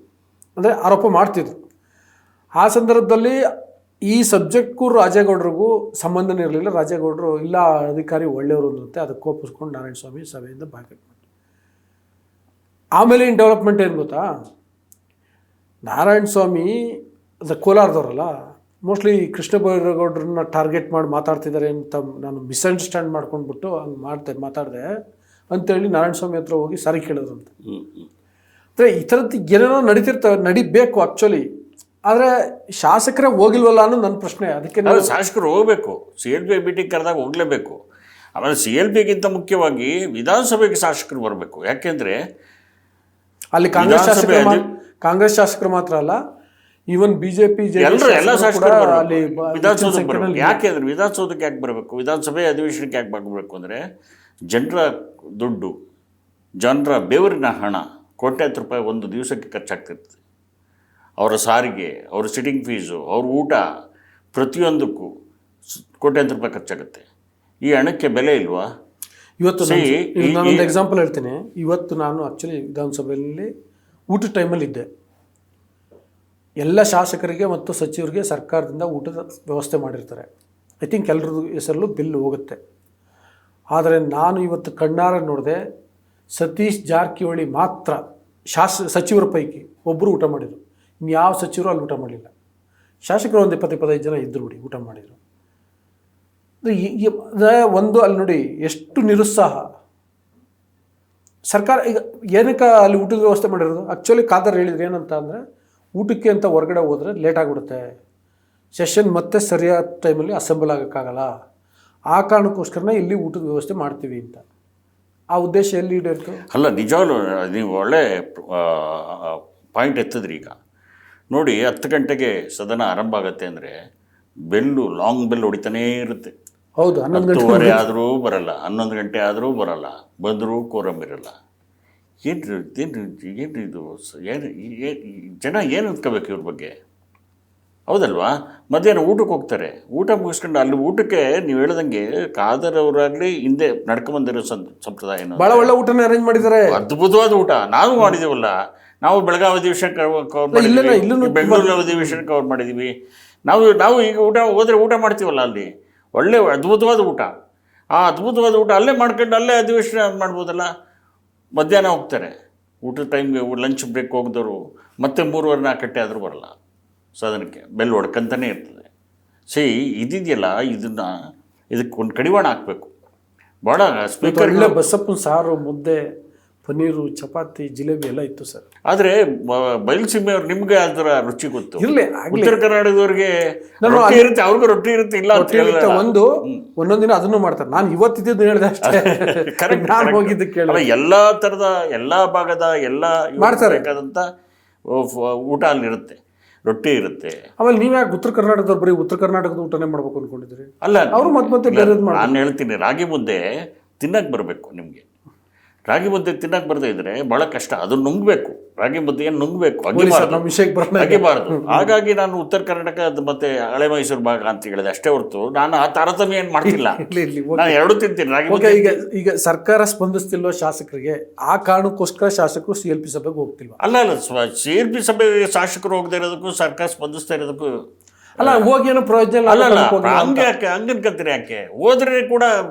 [SPEAKER 2] ಅಂದರೆ ಆರೋಪ ಮಾಡ್ತಿದ್ರು. ಆ ಸಂದರ್ಭದಲ್ಲಿ ಈ ಸಬ್ಜೆಕ್ಟ್ಗೂ ರಾಜೇಗೌಡರಿಗೂ ಸಂಬಂಧನೇ ಇರಲಿಲ್ಲ. ರಾಜೇಗೌಡರು ಇಲ್ಲ ಅಧಿಕಾರಿ ಒಳ್ಳೆಯವರು ಅಂದಂತೆ ಅದಕ್ಕೆ ಕೋಪಿಸ್ಕೊಂಡು ನಾರಾಯಣ ಸ್ವಾಮಿ ಸಭೆಯಿಂದ ಬಾಯ್ಕಾಟ್ ಮಾಡಿ. ಆಮೇಲೆ ಇನ್ನು ಡೆವಲಪ್ಮೆಂಟ್ ಏನು ಗೊತ್ತಾ, ನಾರಾಯಣ ಸ್ವಾಮಿ ಕೋಲಾರದವರಲ್ಲ, ಮೋಸ್ಟ್ಲಿ ಕೃಷ್ಣ ಬೈರೇಗೌಡರನ್ನ ಟಾರ್ಗೆಟ್ ಮಾಡಿ ಮಾತಾಡ್ತಿದ್ದಾರೆ ಅಂತ ನಾನು ಮಿಸ್ಅಂಡರ್ಸ್ಟ್ಯಾಂಡ್ ಮಾಡ್ಕೊಂಡ್ಬಿಟ್ಟು ಹಂಗೆ ಮಾತಾಡಿದೆ ಅಂತೇಳಿ ನಾರಾಯಣಸ್ವಾಮಿ ಹತ್ರ ಹೋಗಿ ಸಾರಿ ಕೇಳಿದ್ರು ಅಂತ. ಅಂದರೆ ಈ ಥರದ್ದು ಏನೇನೋ ನಡೀತಿರ್ತವೆ, ನಡಿಬೇಕು ಆ್ಯಕ್ಚುಲಿ. ಆದರೆ ಶಾಸಕರೇ ಹೋಗಿಲ್ವಲ್ಲ ಅನ್ನೋದು ನನ್ನ ಪ್ರಶ್ನೆ. ಅದಕ್ಕೆ
[SPEAKER 1] ನಾವು ಶಾಸಕರು ಹೋಗಬೇಕು, CLP ಮೀಟಿಂಗ್ ಕರೆದಾಗ ಹೋಗಲೇಬೇಕು. ಆಮೇಲೆ CLPಗಿಂತ ಮುಖ್ಯವಾಗಿ ವಿಧಾನಸಭೆಗೆ ಶಾಸಕರು ಬರಬೇಕು. ಯಾಕೆಂದರೆ
[SPEAKER 2] ಅಲ್ಲಿ ಕಾಂಗ್ರೆಸ್ ಶಾಸಕರು ಮಾತ್ರ ಅಲ್ಲ, ಈವನ್ BJP
[SPEAKER 1] ಎಲ್ಲ ಶಾಸಕರು ಅಲ್ಲಿ ವಿಧಾನಸೌಧಕ್ಕೆ ಬರಬೇಕು. ಯಾಕೆಂದ್ರೆ ವಿಧಾನಸೌಧಕ್ಕೆ ಯಾಕೆ ಬರಬೇಕು, ವಿಧಾನಸಭೆ ಅಧಿವೇಶನಕ್ಕೆ ಯಾಕೆ ಬರಬೇಕು ಅಂದರೆ ಜನರ ದುಡ್ಡು, ಜನರ ಬೆವರಿನ ಹಣ ಕೋಟ್ಯಾಂತರ ರೂಪಾಯಿ ಒಂದು ದಿವಸಕ್ಕೆ ಖರ್ಚಾಗ್ತಿರ್ತದೆ. ಅವರ ಸಾರಿಗೆ, ಅವ್ರ ಸಿಟ್ಟಿಂಗ್ ಫೀಸು, ಅವ್ರ ಊಟ, ಪ್ರತಿಯೊಂದಕ್ಕೂ ಕೋಟ್ಯಾಂತರ ರೂಪಾಯಿ ಖರ್ಚಾಗುತ್ತೆ. ಈ ಹಣಕ್ಕೆ ಬೆಲೆ ಇಲ್ವಾ?
[SPEAKER 2] ಇವತ್ತು ನಾನೊಂದು ಎಕ್ಸಾಂಪಲ್ ಹೇಳ್ತೀನಿ. ಇವತ್ತು ನಾನು ಆ್ಯಕ್ಚುಲಿ ವಿಧಾನಸಭೆಯಲ್ಲಿ ಊಟದ ಟೈಮಲ್ಲಿ ಇದ್ದೆ. ಎಲ್ಲ ಶಾಸಕರಿಗೆ ಮತ್ತು ಸಚಿವರಿಗೆ ಸರ್ಕಾರದಿಂದ ಊಟದ ವ್ಯವಸ್ಥೆ ಮಾಡಿರ್ತಾರೆ. ಐ ಥಿಂಕ್ ಎಲ್ಲರದ್ದು ಹೆಸರಲ್ಲೂ ಬಿಲ್ ಹೋಗುತ್ತೆ. ಆದರೆ ನಾನು ಇವತ್ತು ಕಣ್ಣಾರೆ ನೋಡಿದೆ, ಸತೀಶ್ ಜಾರಕಿಹೊಳಿ ಮಾತ್ರ ಸಚಿವರ ಪೈಕಿ ಒಬ್ಬರು ಊಟ ಮಾಡಿದರು. ಇನ್ಯಾವ ಸಚಿವರು ಅಲ್ಲಿ ಊಟ ಮಾಡಲಿಲ್ಲ. ಶಾಸಕರು ಒಂದು 20-25 ಜನ ಇದ್ದರು ಬಿಡಿ, ಊಟ ಮಾಡಿದರು. ಒಂದು ಅಲ್ಲಿ ನೋಡಿ ಎಷ್ಟು ನಿರುತ್ಸಾಹ. ಸರ್ಕಾರ ಈಗ ಏನಕ್ಕೆ ಅಲ್ಲಿ ಊಟದ ವ್ಯವಸ್ಥೆ ಮಾಡಿರೋದು? ಆ್ಯಕ್ಚುಲಿ ಖಾದರ್ ಹೇಳಿದ್ರು ಏನಂತ ಅಂದರೆ, ಊಟಕ್ಕೆ ಅಂತ ಹೊರಗಡೆ ಹೋದರೆ ಲೇಟ್ ಆಗಿಬಿಡುತ್ತೆ, ಸೆಷನ್ ಮತ್ತೆ ಸರಿಯಾದ ಟೈಮಲ್ಲಿ ಅಸೆಂಬಲ್ ಆಗೋಕ್ಕಾಗಲ್ಲ, ಆ ಕಾರಣಕ್ಕೋಸ್ಕರನೇ ಇಲ್ಲಿ ಊಟದ ವ್ಯವಸ್ಥೆ ಮಾಡ್ತೀವಿ ಅಂತ. ಆ ಉದ್ದೇಶ ಎಲ್ಲಿ ಈಡೇರಿತು?
[SPEAKER 1] ಅಲ್ಲ, ನಿಜವಾಗ್ಲೂ ನೀವು ಒಳ್ಳೆ ಪಾಯಿಂಟ್ ಎತ್ತಿದ್ರಿ. ಈಗ ನೋಡಿ, 10 ಗಂಟೆಗೆ ಸದನ ಆರಂಭ ಆಗುತ್ತೆ ಅಂದರೆ ಬೆಲ್ಲು, ಲಾಂಗ್ ಬೆಲ್ ಹೊಡಿತಾನೇ ಇರುತ್ತೆ.
[SPEAKER 2] ಹೌದು,
[SPEAKER 1] 10:30 ಆದರೂ ಬರಲ್ಲ, 11 ಗಂಟೆ ಆದರೂ ಬರಲ್ಲ, ಬಂದರೂ ಕೋರಮ್ ಇರಲ್ಲ. ಏನು ಇದು ಜನ ಏನು ಅಂದ್ಕೋಬೇಕು ಇವ್ರ ಬಗ್ಗೆ? ಹೌದಲ್ವಾ? ಮಧ್ಯಾಹ್ನ ಊಟಕ್ಕೆ ಹೋಗ್ತಾರೆ, ಊಟ ಮುಗಿಸ್ಕೊಂಡು ಅಲ್ಲಿ ಊಟಕ್ಕೆ ನೀವು ಹೇಳ್ದಂಗೆ ಖಾದರ್ ಅವರಾಗಲಿ ಹಿಂದೆ ನಡ್ಕೊಂಬಂದಿರೋ ಸಂಪ್ರದಾಯ
[SPEAKER 2] ಭಾಳ ಒಳ್ಳೆ ಊಟನೇ ಅರೇಂಜ್ ಮಾಡಿದ್ದಾರೆ.
[SPEAKER 1] ಅದ್ಭುತವಾದ ಊಟ ನಾವು ಮಾಡಿದ್ದೀವಲ್ಲ. ನಾವು ಬೆಳಗಾವಿ ಅಧಿವೇಶನ ಕವರ್ ಮಾಡಿದ್ದೀವಿ, ಬೆಂಗಳೂರು ಅಧಿವೇಶನ ಕವರ್ ಮಾಡಿದ್ದೀವಿ. ನಾವು ಈಗ ಹೋದರೆ ಊಟ ಮಾಡ್ತೀವಲ್ಲ, ಅಲ್ಲಿ ಒಳ್ಳೆ ಅದ್ಭುತವಾದ ಊಟ. ಆ ಅದ್ಭುತವಾದ ಊಟ ಅಲ್ಲೇ ಮಾಡ್ಕೊಂಡು ಅಲ್ಲೇ ಅಧಿವೇಶನ ಮಾಡ್ಬೋದಲ್ಲ. ಮಧ್ಯಾಹ್ನ ಹೋಗ್ತಾರೆ, ಊಟದ ಟೈಮ್ಗೆ ಲಂಚ್ ಬ್ರೇಕ್ ಹೋಗಿದವರು ಮತ್ತೆ 3:15 ಗಂಟೆ ಆದರೂ ಬರಲ್ಲ ಸದನಕ್ಕೆ, ಬೆಲ್ ಹೊಡ್ಕಂತಾನೆ ಇರ್ತದೆ. ಇದೆಯಲ್ಲ, ಇದಕ್ಕೆ ಒಂದು ಕಡಿವಾಣ ಹಾಕಬೇಕು. ಭಾಳ ಸ್ಪೀಕರ್
[SPEAKER 2] ಬಸಪ್ಪನ ಸಾರು, ಮುದ್ದೆ, ಪನ್ನೀರು, ಚಪಾತಿ, ಜಿಲೇಬಿ ಎಲ್ಲ ಇತ್ತು ಸರ್.
[SPEAKER 1] ಆದರೆ ಬಯಲುಸೀಮೆಯವ್ರು ನಿಮ್ಗೆ ಅದರ ರುಚಿ ಗೊತ್ತು.
[SPEAKER 2] ಇರಲಿ,
[SPEAKER 1] ಉತ್ತರ ಕರ್ನಾಟಕದವ್ರಿಗೆ ರೊಟ್ಟಿ ಇರುತ್ತೆ, ಅವ್ರಿಗೂ ರೊಟ್ಟಿ ಇರುತ್ತೆ. ಇಲ್ಲ
[SPEAKER 2] ಒಂದೊಂದು ದಿನ ಅದನ್ನು ಮಾಡ್ತಾರೆ. ನಾನು ಇವತ್ತಿದ್ದು ಹೇಳಿದೆ ಅಷ್ಟೇ. ನಾನು ಹೋಗಿದ್ದು ಕೇಳ
[SPEAKER 1] ಎಲ್ಲ ಥರದ ಎಲ್ಲ ಭಾಗದ ಎಲ್ಲ ಮಾಡ್ತಾರೆ ಬೇಕಾದಂಥ ಊಟ ಅಲ್ಲಿರುತ್ತೆ, ರೊಟ್ಟಿ ಇರುತ್ತೆ.
[SPEAKER 2] ಆಮೇಲೆ ನೀವು ಯಾಕೆ ಉತ್ತರ ಕರ್ನಾಟಕದವ್ರು ಬರೀ ಉತ್ತರ ಕರ್ನಾಟಕದ ಊಟನೇ ಮಾಡ್ಬೇಕು ಅಂದ್ಕೊಂಡಿದ್ರಿ?
[SPEAKER 1] ಅಲ್ಲ,
[SPEAKER 2] ಅವರು ಮತ್ತೆ ಬೇರೆ
[SPEAKER 1] ನಾನು ಹೇಳ್ತೀನಿ, ರಾಗಿ ಮುದ್ದೆ ತಿನ್ನಕ್ಕೆ ಬರಬೇಕು. ನಿಮಗೆ ರಾಗಿ ಮುದ್ದೆ ತಿನ್ನಕ್ಕೆ ಬರದೇ ಇದ್ರೆ ಭಾಳ ಕಷ್ಟ. ಅದನ್ನು ನುಂಗಬೇಕು, ರಾಗಿ ಮುದ್ದೆಯನ್ನು ನುಂಗಬೇಕು, ಅಗಿಬಾರ್ದು. ಹಾಗಾಗಿ ನಾನು ಉತ್ತರ ಕರ್ನಾಟಕ ಮತ್ತು ಹಳೆ ಮೈಸೂರು ಭಾಗ ಅಂತ ಹೇಳಿದೆ ಅಷ್ಟೇ ಹೊರತು ನಾನು ಆ ತಾರತಮ್ಯ ಏನು ಮಾಡ್ತಿಲ್ಲ. ನಾನು ಎರಡು ತಿಂತೀನಿ ರಾಗಿ ಮುದ್ದೆ.
[SPEAKER 2] ಈಗ ಸರ್ಕಾರ ಸ್ಪಂದಿಸ್ತಿಲ್ವ ಶಾಸಕರಿಗೆ, ಆ ಕಾರಣಕ್ಕೋಸ್ಕರ ಶಾಸಕರು CLP ಸಭೆಗೆ ಹೋಗ್ತಿಲ್ವ?
[SPEAKER 1] ಅಲ್ಲ, CLP ಸಭೆಗೆ ಶಾಸಕರು ಹೋಗದೇ ಇರೋದಕ್ಕೂ ಸರ್ಕಾರ ಸ್ಪಂದಿಸ್ತಾ ಇರೋದಕ್ಕೂ
[SPEAKER 2] ಅಲ್ಲ, ಹೋಗಿ ಏನೋ ಪ್ರಯೋಜನ
[SPEAKER 1] ಅಲ್ಲ. ಹಂಗೆ ಯಾಕೆ ಹಂಗನ್ಕಂತೀರಿ? ಯಾಕೆ ಹೋದ್ರೆ ಕೂಡ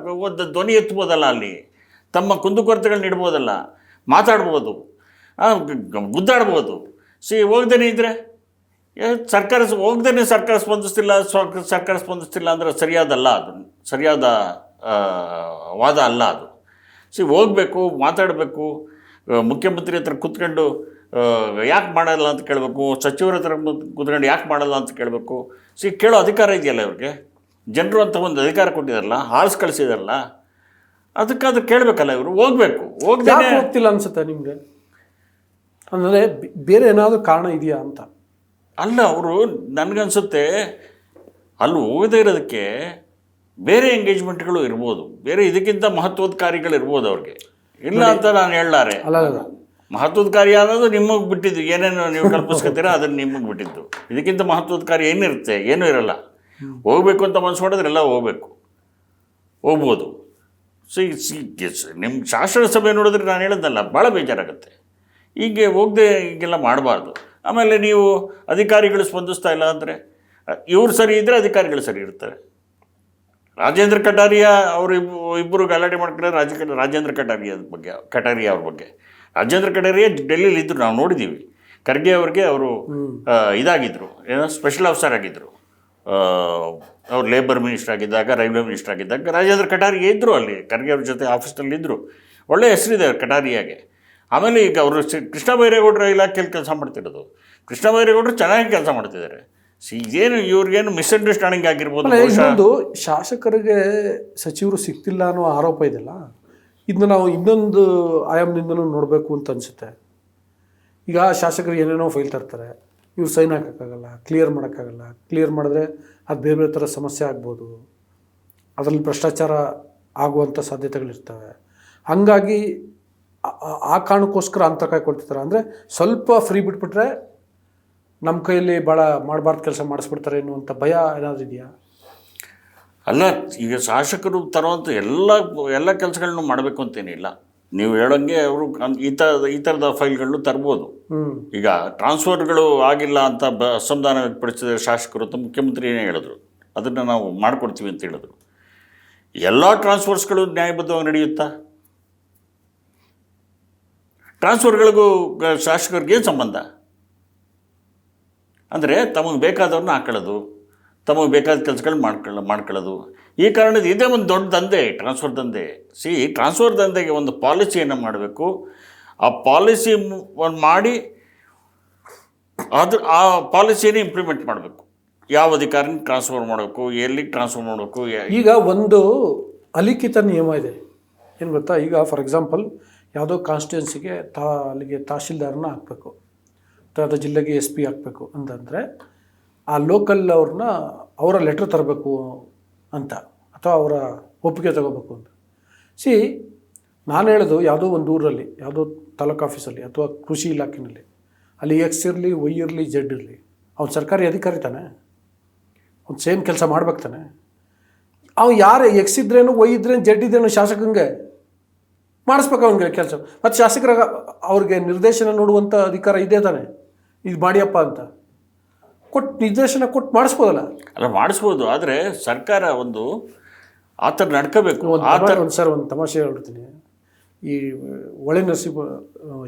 [SPEAKER 1] ಒಂದು ಧ್ವನಿ ಎತ್ಬೋದಲ್ಲ, ಅಲ್ಲಿ ತಮ್ಮ ಕುಂದುಕೊರತೆಗಳನ್ನ ಇಡ್ಬೋದಲ್ಲ, ಮಾತಾಡ್ಬೋದು, ಗುದ್ದಾಡ್ಬೋದು. ಹೋಗ್ದೇನೆ ಇದ್ದರೆ ಸರ್ಕಾರ ಸ್ಪಂದಿಸ್ತಿಲ್ಲ ಅಂದರೆ ಸರಿಯಾದಲ್ಲ, ಅದು ಸರಿಯಾದ ವಾದ ಅಲ್ಲ ಅದು. ಹೋಗಬೇಕು, ಮಾತಾಡಬೇಕು, ಮುಖ್ಯಮಂತ್ರಿ ಹತ್ರ ಕೂತ್ಕೊಂಡು ಯಾಕೆ ಮಾಡಲ್ಲ ಅಂತ ಕೇಳಬೇಕು, ಸಚಿವರ ಹತ್ರ ಕೂತ್ಕೊಂಡು ಯಾಕೆ ಮಾಡಲ್ಲ ಅಂತ ಕೇಳಬೇಕು. ಕೇಳೋ ಅಧಿಕಾರ ಇದೆಯಲ್ಲ ಇವ್ರಿಗೆ. ಜನರು ಅಂತ ಒಂದು ಅಧಿಕಾರ ಕೊಟ್ಟಿದಾರಲ್ಲ, ಆಳ್ಸ್ ಕಳಿಸಿದಾರಲ್ಲ, ಅದಕ್ಕಾದ್ರೂ ಕೇಳಬೇಕಲ್ಲ ಇವರು.
[SPEAKER 2] ಹೋಗ್ತಿಲ್ಲ ಅನ್ಸುತ್ತೆ ನಿಮಗೆ? ಅಂದರೆ ಬೇರೆ ಏನಾದರೂ ಕಾರಣ ಇದೆಯಾ ಅಂತ?
[SPEAKER 1] ಅಲ್ಲ, ಅವರು ನನಗನ್ಸುತ್ತೆ ಅಲ್ಲಿ ಹೋಗದೇ ಇರೋದಕ್ಕೆ ಬೇರೆ ಎಂಗೇಜ್ಮೆಂಟ್ಗಳು ಇರ್ಬೋದು, ಬೇರೆ ಇದಕ್ಕಿಂತ ಮಹತ್ವದ ಕಾರ್ಯಗಳು ಇರ್ಬೋದು ಅವ್ರಿಗೆ. ಇಲ್ಲ ಅಂತ ನಾನು ಹೇಳಲಾರೆ. ಮಹತ್ವದ ಕಾರ್ಯ ಅನ್ನೋದು ನಿಮಗೆ ಬಿಟ್ಟಿದ್ದು, ಏನೇನು ನೀವು ಕಲ್ಪಿಸ್ಕೊತೀರಾ ಅದನ್ನು ನಿಮಗೆ ಬಿಟ್ಟಿದ್ದು. ಇದಕ್ಕಿಂತ ಮಹತ್ವದ ಕಾರ್ಯ ಏನಿರುತ್ತೆ? ಏನೂ ಇರಲ್ಲ. ಹೋಗ್ಬೇಕು ಅಂತ ಮನಸ್ಸು ಮಾಡಿದ್ರೆಲ್ಲ ಹೋಗ್ಬೋದು. ನಿಮ್ಮ ಶಾಸನ ಸಭೆ ನೋಡಿದ್ರೆ ನಾನು ಹೇಳೋದಲ್ಲ, ಭಾಳ ಬೇಜಾರಾಗುತ್ತೆ. ಹೀಗೆಲ್ಲ ಮಾಡಬಾರ್ದು. ಆಮೇಲೆ ನೀವು ಅಧಿಕಾರಿಗಳು ಸ್ಪಂದಿಸ್ತಾ ಇಲ್ಲ ಅಂದರೆ ಇವ್ರು ಸರಿ ಇದ್ದರೆ ಅಧಿಕಾರಿಗಳು ಸರಿ ಇರ್ತಾರೆ. ರಾಜೇಂದ್ರ ಕಟಾರಿಯಾ ಅವರು ಇಬ್ಬರು ಗಲಾಟೆ ಮಾಡ್ಕೊಂಡ್ರೆ ರಾಜೇಂದ್ರ ಕಟಾರಿಯಾ ಅವ್ರ ಬಗ್ಗೆ ರಾಜೇಂದ್ರ ಕಟಾರಿಯಾ ಡೆಲ್ಲಿಲಿ ಇದ್ದರು, ನಾವು ನೋಡಿದ್ದೀವಿ. ಖರ್ಗೆ ಅವ್ರಿಗೆ ಅವರು ಇದಾಗಿದ್ದರು, ಏನೋ ಸ್ಪೆಷಲ್ ಆಫೀಸರ್ ಆಗಿದ್ದರು. ಅವ್ರು ಲೇಬರ್ ಮಿನಿಸ್ಟರ್ ಆಗಿದ್ದಾಗ, ರೈಲ್ವೆ ಮಿನಿಸ್ಟರ್ ಆಗಿದ್ದಾಗ ರಾಜೇಂದ್ರ ಕಟಾರಿಯಾ ಇದ್ದರು ಅಲ್ಲಿ, ಖರ್ಗೆ ಅವ್ರ ಜೊತೆ ಆಫೀಸ್ನಲ್ಲಿ ಇದ್ದರು. ಒಳ್ಳೆಯ ಹೆಸರಿದೆ ಕಟಾರಿಯಾಗೆ. ಆಮೇಲೆ ಈಗ ಅವರು ಕೃಷ್ಣ ಬೈರೇಗೌಡರ ಇಲಾಖೆಯಲ್ಲಿ ಕೆಲಸ ಮಾಡ್ತಿರೋದು. ಕೃಷ್ಣ ಬೈರೇಗೌಡರು ಚೆನ್ನಾಗಿ ಕೆಲಸ ಮಾಡ್ತಿದ್ದಾರೆ. ಏನು ಇವ್ರಿಗೇನು ಮಿಸ್ಅಂಡರ್ಸ್ಟ್ಯಾಂಡಿಂಗ್ ಆಗಿರ್ಬೋದು.
[SPEAKER 2] ಇನ್ನೊಂದು, ಶಾಸಕರಿಗೆ ಸಚಿವರು ಸಿಗ್ತಿಲ್ಲ ಅನ್ನೋ ಆರೋಪ ಇದೆಯಲ್ಲ, ಇದನ್ನ ನಾವು ಇನ್ನೊಂದು ಆಯಾಮದಿಂದನೂ ನೋಡಬೇಕು ಅಂತ ಅನಿಸುತ್ತೆ. ಈಗ ಶಾಸಕರು ಏನೇನೋ ಫೈಲ್ ತರ್ತಾರೆ, ಇವ್ರು ಸೈನ್ ಹಾಕೋಕ್ಕಾಗಲ್ಲ, ಕ್ಲಿಯರ್ ಮಾಡೋಕ್ಕಾಗಲ್ಲ. ಕ್ಲಿಯರ್ ಮಾಡಿದ್ರೆ ಅದು ಬೇರೆ ಬೇರೆ ಥರ ಸಮಸ್ಯೆ ಆಗ್ಬೋದು, ಅದರಲ್ಲಿ ಭ್ರಷ್ಟಾಚಾರ ಆಗುವಂಥ ಸಾಧ್ಯತೆಗಳಿರ್ತವೆ. ಹಂಗಾಗಿ ಆ ಕಾರಣಕ್ಕೋಸ್ಕರ ಅಂತ ಕಾಯ್ಕೊಳ್ತಿರ್ತಾರೆ. ಅಂದರೆ ಸ್ವಲ್ಪ ಫ್ರೀ ಬಿಟ್ಬಿಟ್ರೆ ನಮ್ಮ ಕೈಯಲ್ಲಿ ಭಾಳ ಮಾಡಬಾರ್ದು ಕೆಲಸ ಮಾಡಿಸ್ಬಿಡ್ತಾರೆ ಅನ್ನುವಂಥ ಭಯ ಏನಾದರೂ ಇದೆಯಾ?
[SPEAKER 1] ಅಲ್ಲ, ಈಗ ಶಾಸಕರು ತರುವಂಥ ಎಲ್ಲ ಕೆಲಸಗಳನ್ನೂ ಮಾಡಬೇಕು ಅಂತೇನಿಲ್ಲ. ನೀವು ಹೇಳೋಂಗೆ ಅವರು ಈ ಥರದ ಫೈಲ್ಗಳನ್ನು ತರ್ಬೋದು. ಈಗ ಟ್ರಾನ್ಸ್ಫರ್ಗಳು ಆಗಿಲ್ಲ ಅಂತ ಅಸಮಾಧಾನ ವ್ಯಕ್ತಪಡಿಸಿದ ಶಾಸಕರು ಅಂತ ಮುಖ್ಯಮಂತ್ರಿ ಏನೇ ಹೇಳಿದ್ರು, ಅದನ್ನು ನಾವು ಮಾಡಿಕೊಡ್ತೀವಿ ಅಂತ ಹೇಳಿದ್ರು. ಎಲ್ಲ ಟ್ರಾನ್ಸ್ಫರ್ಸ್ಗಳು ನ್ಯಾಯಬದ್ಧವಾಗಿ ನಡೆಯುತ್ತಾ? ಟ್ರಾನ್ಸ್ಫರ್ಗಳಿಗೂ ಶಾಸಕರಿಗೆ ಏನು ಸಂಬಂಧ? ಅಂದರೆ ತಮಗೆ ಬೇಕಾದವ್ರನ್ನ ಹಾಕೊಳ್ಳೋದು, ತಮಗೆ ಬೇಕಾದ ಕೆಲಸಗಳು ಮಾಡ್ಕೊಳ್ಳೋದು. ಈ ಕಾರಣದ ಇದೇ ಒಂದು ದೊಡ್ಡ ದಂಧೆ, ಟ್ರಾನ್ಸ್ಫರ್ ದಂಧೆ. ಟ್ರಾನ್ಸ್ಫರ್ ದಂಧೆಗೆ ಒಂದು ಪಾಲಿಸಿಯನ್ನು ಮಾಡಬೇಕು. ಆ ಪಾಲಿಸಿ ಮಾಡಿ ಆ ಪಾಲಿಸಿಯನ್ನು ಇಂಪ್ಲಿಮೆಂಟ್ ಮಾಡಬೇಕು. ಯಾವ ಅಧಿಕಾರಿನ ಟ್ರಾನ್ಸ್ಫರ್ ಮಾಡಬೇಕು, ಎಲ್ಲಿಗೆ ಟ್ರಾನ್ಸ್ಫರ್ ಮಾಡಬೇಕು.
[SPEAKER 2] ಈಗ ಒಂದು ಅಲಿಖಿತ ನಿಯಮ ಇದೆ, ಏನು ಗೊತ್ತಾ? ಈಗ ಫಾರ್ ಎಕ್ಸಾಂಪಲ್ ಯಾವುದೋ ಕಾನ್ಸ್ಟಿಟ್ಯೂನ್ಸಿಗೆ ಅಲ್ಲಿಗೆ ತಹಶೀಲ್ದಾರನ್ನ ಹಾಕಬೇಕು, ಅಥವಾ ಜಿಲ್ಲೆಗೆ SP ಹಾಕಬೇಕು ಅಂತಂದರೆ ಆ ಲೋಕಲ್ ಅವರ ಲೆಟ್ರ್ ತರಬೇಕು ಅಂತ, ಅಥವಾ ಅವರ ಒಪ್ಪಿಗೆ ತಗೋಬೇಕು ಅಂತ. ನಾನು ಹೇಳೋದು, ಯಾವುದೋ ಒಂದು ಊರಲ್ಲಿ, ಯಾವುದೋ ತಾಲೂಕು ಆಫೀಸಲ್ಲಿ ಅಥವಾ ಕೃಷಿ ಇಲಾಖೆಯಲ್ಲಿ, ಅಲ್ಲಿ X ಇರಲಿ, Y ಇರಲಿ, Z ಇರಲಿ, ಅವ್ನು ಸರ್ಕಾರಿ ಅಧಿಕಾರಿ ತಾನೆ, ಅವ್ನು ಸೇಮ್ ಕೆಲಸ ಮಾಡ್ಬೇಕು ತಾನೆ. ಅವ್ನು ಯಾರು X ಇದ್ರೇನು, Y ಇದ್ರೇನು, Z ಇದ್ರೇನು, ಶಾಸಕಂಗೆ ಮಾಡಿಸ್ಬೇಕು ಅವನಿಗೆ ಕೆಲಸ. ಮತ್ತು ಶಾಸಕರ ಅವ್ರಿಗೆ ನಿರ್ದೇಶನ ನೋಡುವಂಥ ಅಧಿಕಾರ ಇದೆ ತಾನೆ, ಇದು ಮಾಡಿಯಪ್ಪ ಅಂತ ನಿರ್ದೇಶನ ಕೊಟ್ಟು ಮಾಡಿಸ್ಬೋದಲ್ಲ?
[SPEAKER 1] ಅಲ್ಲ, ಮಾಡಿಸ್ಬೋದು. ಆದರೆ ಸರ್ಕಾರ ಒಂದು ಆ ಥರ ನಡ್ಕೋಬೇಕು.
[SPEAKER 2] ಸರ್, ಒಂದು ತಮಾಷೆ ಹೇಳ್ತೀನಿ. ಈ ಹೊಳೆ ನರಸೀಪುರ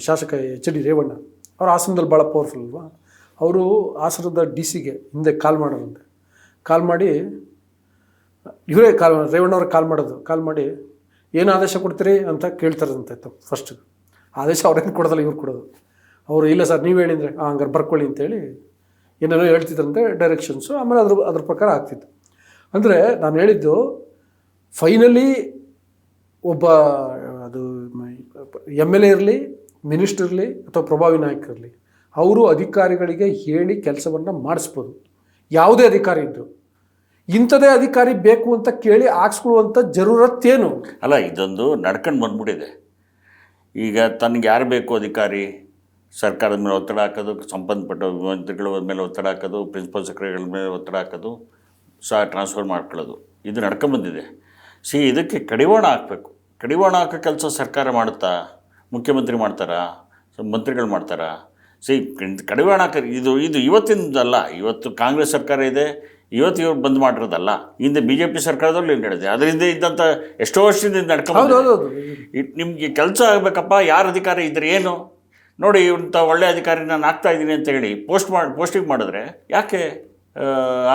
[SPEAKER 2] ಶಾಸಕ HD ರೇವಣ್ಣ ಅವ್ರು ಹಾಸನದಲ್ಲಿ ಭಾಳ ಪವರ್ಫುಲ್ ಅಲ್ವಾ. ಅವರು ಹಾಸನದ DC ಹಿಂದೆ ಕಾಲ್ ಮಾಡೋರಂತೆ. ಕಾಲ್ ಮಾಡಿ ಇವರೇ ರೇವಣ್ಣವ್ರಿಗೆ ಕಾಲ್ ಮಾಡಿ ಏನು ಆದೇಶ ಕೊಡ್ತೀರಿ ಅಂತ ಕೇಳ್ತಾರಂತೆ. ಫಸ್ಟ್ ಆದೇಶ ಅವ್ರೇನು ಕೊಡೋದಲ್ಲ, ಇವ್ರು ಕೊಡೋದು. ಅವರು ಇಲ್ಲ ಸರ್ ನೀವು ಹೇಳಿದರೆ ಹಂಗಾರೆ ಬರ್ಕೊಳ್ಳಿ ಅಂತೇಳಿ ಏನೇನೋ ಹೇಳ್ತಿದ್ರಂತೆ ಡೈರೆಕ್ಷನ್ಸು. ಆಮೇಲೆ ಅದ್ರ ಪ್ರಕಾರ ಆಗ್ತಿತ್ತು. ಅಂದರೆ ನಾನು ಹೇಳಿದ್ದು, ಫೈನಲಿ ಒಬ್ಬ ಅದು MLA ಇರಲಿ, ಮಿನಿಸ್ಟರ್ ಇರಲಿ, ಅಥವಾ ಪ್ರಭಾವಿ ನಾಯಕರಿರಲಿ, ಅವರು ಅಧಿಕಾರಿಗಳಿಗೆ ಹೇಳಿ ಕೆಲಸವನ್ನು ಮಾಡಿಸ್ಬೋದು. ಯಾವುದೇ ಅಧಿಕಾರಿ ಇದ್ದು ಇಂಥದೇ ಅಧಿಕಾರಿ ಬೇಕು ಅಂತ ಕೇಳಿ ಹಾಕ್ಸ್ಕೊಳ್ಳುವಂಥ ಜರೂರತ್ತೇನು?
[SPEAKER 1] ಅಲ್ಲ, ಇದೊಂದು ನಡ್ಕೊಂಡು ಬಂದ್ಬಿಟ್ಟಿದೆ. ಈಗ ತನಗೆ ಯಾರು ಬೇಕು ಅಧಿಕಾರಿ, ಸರ್ಕಾರದ ಮೇಲೆ ಒತ್ತಡ ಹಾಕೋದು, ಸಂಬಂಧಪಟ್ಟ ಮಂತ್ರಿಗಳ ಮೇಲೆ ಒತ್ತಡ ಹಾಕೋದು, ಪ್ರಿನ್ಸಿಪಲ್ ಸೆಕ್ರೆಟರಿಗಳ ಮೇಲೆ ಒತ್ತಡ ಹಾಕೋದು, ಟ್ರಾನ್ಸ್ಫರ್ ಮಾಡ್ಕೊಳ್ಳೋದು, ಇದು ನಡ್ಕೊಂಬಂದಿದೆ. ಇದಕ್ಕೆ ಕಡಿವಾಣ ಹಾಕಬೇಕು. ಕಡಿವಾಣ ಹಾಕೋ ಕೆಲಸ ಸರ್ಕಾರ ಮಾಡುತ್ತಾ? ಮುಖ್ಯಮಂತ್ರಿ ಮಾಡ್ತಾರಾ? ಮಂತ್ರಿಗಳು ಮಾಡ್ತಾರಾ? ಕಡಿವಾಣ ಹಾಕ ಇದು ಇವತ್ತಿಂದಲ್ಲ. ಇವತ್ತು ಕಾಂಗ್ರೆಸ್ ಸರ್ಕಾರ ಇದೆ, ಇವತ್ತು ಇವ್ರು ಬಂದ್ ಮಾಡಿರೋದಲ್ಲ. ಹಿಂದೆ BJP ಸರ್ಕಾರದಲ್ಲೂ ಏನು ಹೇಳಿದೆ, ಅದರಿಂದ ಇದ್ದಂಥ ಎಷ್ಟೋ ವರ್ಷದಿಂದ ನಡ್ಕೊಂಡು ನಿಮಗೆ ಕೆಲಸ ಆಗಬೇಕಪ್ಪ, ಯಾರು ಅಧಿಕಾರಿ ಇದ್ರೆ ಏನು ನೋಡಿ, ಇಂಥ ಒಳ್ಳೆ ಅಧಿಕಾರಿ ನಾನು ಆಗ್ತಾ ಇದ್ದೀನಿ ಅಂತ ಹೇಳಿ ಪೋಸ್ಟಿಂಗ್ ಮಾಡಿದ್ರೆ ಯಾಕೆ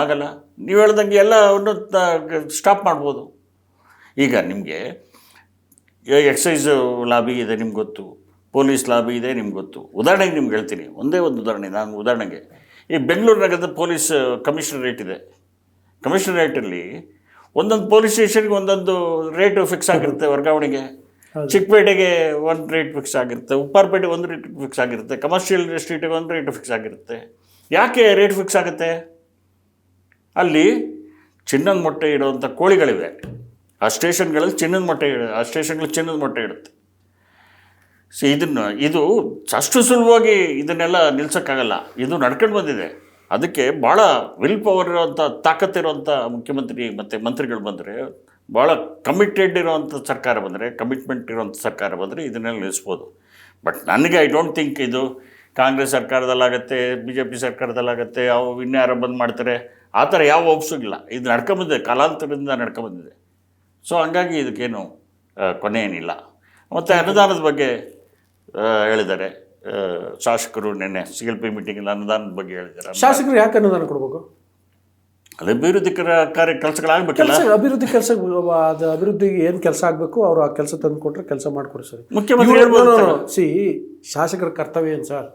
[SPEAKER 1] ಆಗಲ್ಲ? ನೀವು ಹೇಳ್ದಂಗೆ ಎಲ್ಲವನ್ನು ಸ್ಟಾಪ್ ಮಾಡ್ಬೋದು. ಈಗ ನಿಮಗೆ ಎಕ್ಸೈಸ್ ಲಾಬಿ ಇದೆ ನಿಮ್ಗೆ ಗೊತ್ತು, ಪೊಲೀಸ್ ಲಾಬಿ ಇದೆ ನಿಮ್ಗೆ ಗೊತ್ತು. ಉದಾಹರಣೆಗೆ ನಿಮ್ಗೆ ಹೇಳ್ತೀನಿ, ಒಂದೇ ಒಂದು ಉದಾಹರಣೆಗೆ ಈ ಬೆಂಗಳೂರು ನಗರದ ಪೊಲೀಸ್ ಕಮಿಷನರೇಟ್ ಇದೆ. ಕಮಿಷನರೇಟಲ್ಲಿ ಒಂದೊಂದು ಪೊಲೀಸ್ ಸ್ಟೇಷನ್ಗೆ ಒಂದೊಂದು ರೇಟು ಫಿಕ್ಸ್ ಆಗಿರುತ್ತೆ ವರ್ಗಾವಣೆಗೆ. ಚಿಕ್ಕಪೇಟೆಗೆ ಒಂದು ರೇಟ್ ಫಿಕ್ಸ್ ಆಗಿರುತ್ತೆ, ಉಪ್ಪಾರಪೇಟೆಗೆ ಒಂದು ರೇಟ್ ಫಿಕ್ಸ್ ಆಗಿರುತ್ತೆ, ಕಮರ್ಷಿಯಲ್ ಸ್ಟ್ರೀಟಿಗೆ ಒಂದು ರೇಟ್ ಫಿಕ್ಸ್ ಆಗಿರುತ್ತೆ. ಯಾಕೆ ರೇಟ್ ಫಿಕ್ಸ್ ಆಗುತ್ತೆ? ಅಲ್ಲಿ ಚಿನ್ನದ ಮೊಟ್ಟೆ ಇಡುವಂಥ ಕೋಳಿಗಳಿವೆ. ಆ ಸ್ಟೇಷನ್ಗಳಲ್ಲಿ ಚಿನ್ನದ ಮೊಟ್ಟೆ ಇಡುತ್ತೆ. ಇದು ಅಷ್ಟು ಸುಲಭವಾಗಿ ಇದನ್ನೆಲ್ಲ ನಿಲ್ಸೋಕ್ಕಾಗಲ್ಲ. ಇದು ನಡ್ಕೊಂಡು ಬಂದಿದೆ. ಅದಕ್ಕೆ ಭಾಳ ವಿಲ್ ಪವರ್ ಇರೋವಂಥ, ತಾಕತ್ತಿರುವಂಥ ಮುಖ್ಯಮಂತ್ರಿ ಮತ್ತು ಮಂತ್ರಿಗಳು ಬಂದರೆ, ಭಾಳ ಕಮಿಟೆಡ್ ಇರೋವಂಥ ಸರ್ಕಾರ ಬಂದರೆ, ಕಮಿಟ್ಮೆಂಟ್ ಇರೋವಂಥ ಸರ್ಕಾರ ಬಂದರೆ ಇದನ್ನೆಲ್ಲ ನಿಲ್ಲಿಸ್ಬೋದು. ಬಟ್ ನನಗೆ ಐ ಡೋಂಟ್ ಥಿಂಕ್ ಇದು ಕಾಂಗ್ರೆಸ್ ಸರ್ಕಾರದಲ್ಲಾಗತ್ತೆ, BJP ಸರ್ಕಾರದಲ್ಲಾಗತ್ತೆ, ಅವು ಇನ್ಯಾರೋ ಬಂದು ಮಾಡ್ತಾರೆ, ಆ ಥರ ಯಾವ ಒಪ್ಸೋಗಿಲ್ಲ. ಇದು ನಡ್ಕೊಂಬಂದಿದೆ, ಕಾಲಾಂತರದಿಂದ ನಡ್ಕೊಂಬಂದಿದೆ. ಹಂಗಾಗಿ ಇದಕ್ಕೇನು ಕೊನೆ ಏನಿಲ್ಲ. ಮತ್ತು ಅನುದಾನದ ಬಗ್ಗೆ ಹೇಳಿದ್ದಾರೆ ಶಾಸಕರು. ನೆನ್ನೆ CLP ಮೀಟಿಂಗಲ್ಲಿ ಅನುದಾನದ ಬಗ್ಗೆ ಹೇಳಿದ್ದಾರೆ.
[SPEAKER 2] ಶಾಸಕರು ಯಾಕೆ ಅನುದಾನ ಕೊಡಬೇಕು?
[SPEAKER 1] ಅದು ಅಭಿವೃದ್ಧಿ ಕೆಲಸಗಳಾಗಬೇಕಲ್ಲ.
[SPEAKER 2] ಅಭಿವೃದ್ಧಿ ಕೆಲಸ, ಅದು ಅಭಿವೃದ್ಧಿಗೆ ಏನು ಕೆಲಸ ಆಗಬೇಕು ಅವರು ಆ ಕೆಲಸ ತಂದು ಕೊಟ್ಟರೆ ಕೆಲಸ ಮಾಡಿಕೊಡಿ ಸರ್.
[SPEAKER 1] ಮುಖ್ಯಮಂತ್ರಿ
[SPEAKER 2] ಶಾಸಕರ ಕರ್ತವ್ಯ ಏನು ಸರ್?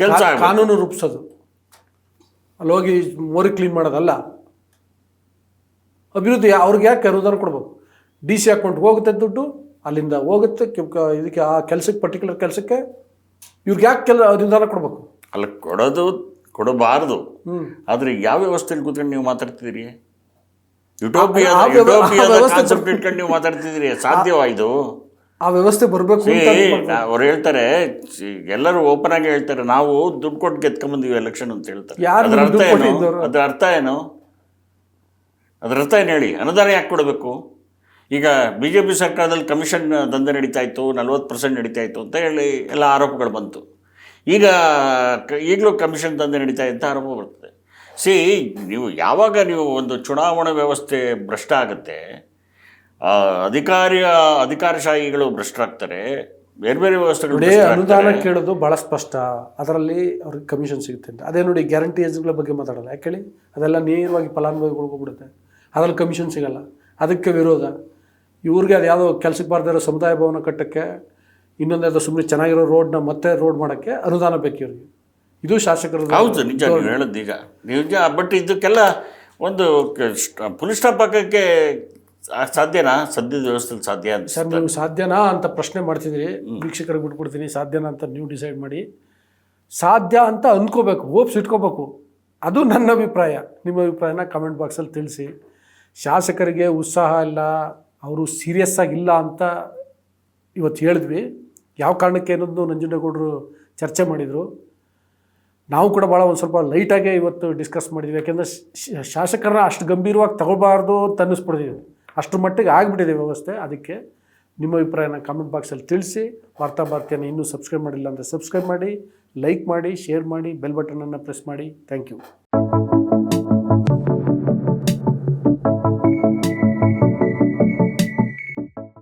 [SPEAKER 1] ಕೆಲಸ
[SPEAKER 2] ಕಾನೂನು ರೂಪಿಸೋದು, ಅಲ್ಲಿ ಹೋಗಿ ಮೋರಿ ಕ್ಲೀನ್ ಮಾಡೋದಲ್ಲ. ಅಭಿವೃದ್ಧಿ ಅವ್ರಿಗೆ ಯಾಕೆ ಅನುದಾನ ಕೊಡ್ಬೇಕು? DC ಅಕೌಂಟ್ಗೆ ಹೋಗುತ್ತೆ ದುಡ್ಡು, ಅಲ್ಲಿಂದ ಹೋಗುತ್ತೆ ಇದಕ್ಕೆ, ಆ ಕೆಲಸಕ್ಕೆ, ಪರ್ಟಿಕ್ಯುಲರ್ ಕೆಲಸಕ್ಕೆ ಇವ್ರಿಗೆ ಯಾಕೆ ಅನುದಾನ ಕೊಡ್ಬೇಕು?
[SPEAKER 1] ಅಲ್ಲ, ಕೊಡಬಾರದು. ಆದ್ರೆ ಯಾವ ವ್ಯವಸ್ಥೆಯಲ್ಲಿ ಕೂತ್ಕೊಂಡು ನೀವು ಮಾತಾಡ್ತಿದ್ದೀರಿ? ಯುಟೋಪಿಯಾದ ಕಾನ್ಸೆಪ್ಟ್ ಇಟ್ಕೊಂಡು ನೀವು ಮಾತಾಡ್ತಿದ್ದೀರಿ. ಸಾಧ್ಯವಾಯಿತು
[SPEAKER 2] ಆ ವ್ಯವಸ್ಥೆ ಬರಬೇಕು.
[SPEAKER 1] ಅವ್ರು ಹೇಳ್ತಾರೆ, ಎಲ್ಲರೂ ಓಪನ್ ಆಗಿ ಹೇಳ್ತಾರೆ, ನಾವು ದುಡ್ಡು ಕೊಟ್ಟು ಗೆದ್ಕೊಂಬಂದಿವಿ ಎಲೆಕ್ಷನ್ ಅಂತ ಹೇಳ್ತಾರೆ. ಅದರ ಅರ್ಥ ಏನು? ಅದರ ಅರ್ಥ ಏನು ಹೇಳಿ? ಅನುದಾನ ಯಾಕೆ ಕೊಡಬೇಕು? ಈಗ BJP ಸರ್ಕಾರದಲ್ಲಿ ಕಮಿಷನ್ ದಂಧೆ ನಡೀತಾ ಇತ್ತು, 40% ನಡೀತಾ ಇತ್ತು ಅಂತ ಹೇಳಿ ಎಲ್ಲ ಆರೋಪಗಳು ಬಂತು. ಈಗಲೂ ಕಮಿಷನ್ ದಂಧೆ ನಡೀತಾ ಅಂತ ಆರೋಪ ಬರ್ತದೆ. ಯಾವಾಗ ನೀವು ಒಂದು ಚುನಾವಣಾ ವ್ಯವಸ್ಥೆ ಭ್ರಷ್ಟ ಆಗುತ್ತೆ, ಅಧಿಕಾರಶಾಹಿಗಳು ಭ್ರಷ್ಟರಾಗ್ತಾರೆ, ಬೇರೆ ಬೇರೆ ವ್ಯವಸ್ಥೆಗಳು.
[SPEAKER 2] ಅನುದಾನ ಕೇಳೋದು ಭಾಳ ಸ್ಪಷ್ಟ, ಅದರಲ್ಲಿ ಅವ್ರಿಗೆ ಕಮಿಷನ್ ಸಿಗುತ್ತೆ ಅಂತ. ಅದೇ ನೋಡಿ, ಗ್ಯಾರಂಟಿ ಏಜ್ಗಳ ಬಗ್ಗೆ ಮಾತಾಡೋಲ್ಲ, ಯಾಕೆ ಹೇಳಿ? ಅದೆಲ್ಲ ನೇರವಾಗಿ ಫಲಾನುಭವಿಗಳಿಗೆ ಹೋಗ್ಬಿಡುತ್ತೆ, ಅದ್ರಲ್ಲಿ ಕಮಿಷನ್ ಸಿಗಲ್ಲ. ಅದಕ್ಕೆ ವಿರೋಧ. ಇವ್ರಿಗೆ ಅದು ಯಾವುದೋ ಕೆಲಸಕ್ಕೆ ಬಾರ್ದಿರೋ ಸಮುದಾಯ ಭವನ ಕಟ್ಟಕ್ಕೆ, ಇನ್ನೊಂದು ಸುಮ್ಮನೆ ಚೆನ್ನಾಗಿರೋ ರೋಡ್ನ ಮತ್ತೆ ರೋಡ್ ಮಾಡೋಕ್ಕೆ ಅನುದಾನ ಬೇಕು ಇವ್ರಿಗೆ. ಇದು ಶಾಸಕರು.
[SPEAKER 1] ಹೌದು, ನಿಜ ನೀವು ಹೇಳೋದು ನಿಜ. ಬಟ್ ಇದಕ್ಕೆಲ್ಲ ಒಂದು ಫುಲ್ ಸ್ಟಾಪ್ ಹಾಕೋಕ್ಕೆ ಸಾಧ್ಯನಾ? ಸದ್ಯದ ವ್ಯವಸ್ಥೆಯಲ್ಲಿ ಸಾಧ್ಯ ಅಂತ
[SPEAKER 2] ಸರ್, ನೀವು ಸಾಧ್ಯನಾ ಅಂತ ಪ್ರಶ್ನೆ ಮಾಡ್ತಿದ್ರಿ. ವೀಕ್ಷಕರಿಗೆ ಬಿಟ್ಬಿಡ್ತೀನಿ, ಸಾಧ್ಯನಾ ಅಂತ ನೀವು ಡಿಸೈಡ್ ಮಾಡಿ. ಸಾಧ್ಯ ಅಂತ ಅಂದ್ಕೋಬೇಕು, ಹೋಪ್ಸ್ ಇಟ್ಕೋಬೇಕು. ಅದು ನನ್ನ ಅಭಿಪ್ರಾಯ. ನಿಮ್ಮ ಅಭಿಪ್ರಾಯನ ಕಮೆಂಟ್ ಬಾಕ್ಸಲ್ಲಿ ತಿಳಿಸಿ. ಶಾಸಕರಿಗೆ ಉತ್ಸಾಹ ಇಲ್ಲ, ಅವರು ಸೀರಿಯಸ್ ಆಗಿಲ್ಲ ಅಂತ ಇವತ್ತು ಹೇಳಿದ್ವಿ. ಯಾವ ಕಾರಣಕ್ಕೆ ಅನ್ನೋದು ನಂಜುಂಡೇಗೌಡರು ಚರ್ಚೆ ಮಾಡಿದರು. ನಾವು ಕೂಡ ಭಾಳ ಒಂದು ಸ್ವಲ್ಪ ಲೈಟಾಗೆ ಇವತ್ತು ಡಿಸ್ಕಸ್ ಮಾಡಿದ್ವಿ. ಯಾಕೆಂದರೆ ಶಾಸಕರನ್ನ ಅಷ್ಟು ಗಂಭೀರವಾಗಿ ತಗೋಬಾರ್ದು ಅಂತ ಅನ್ನಿಸ್ಬಿಡ್ತೀವಿ. ಅಷ್ಟರ ಮಟ್ಟಿಗೆ ಆಗಿಬಿಟ್ಟಿದೆ ವ್ಯವಸ್ಥೆ. ಅದಕ್ಕೆ ನಿಮ್ಮ ಅಭಿಪ್ರಾಯನ ಕಮೆಂಟ್ ಬಾಕ್ಸಲ್ಲಿ ತಿಳಿಸಿ. ವಾರ್ತಾ ಭಾರತಿಯನ್ನು ಇನ್ನೂ ಸಬ್ಸ್ಕ್ರೈಬ್ ಮಾಡಿಲ್ಲ ಅಂದರೆ ಸಬ್ಸ್ಕ್ರೈಬ್ ಮಾಡಿ, ಲೈಕ್ ಮಾಡಿ, ಶೇರ್ ಮಾಡಿ, ಬೆಲ್ ಬಟನನ್ನು ಪ್ರೆಸ್ ಮಾಡಿ. Thank you.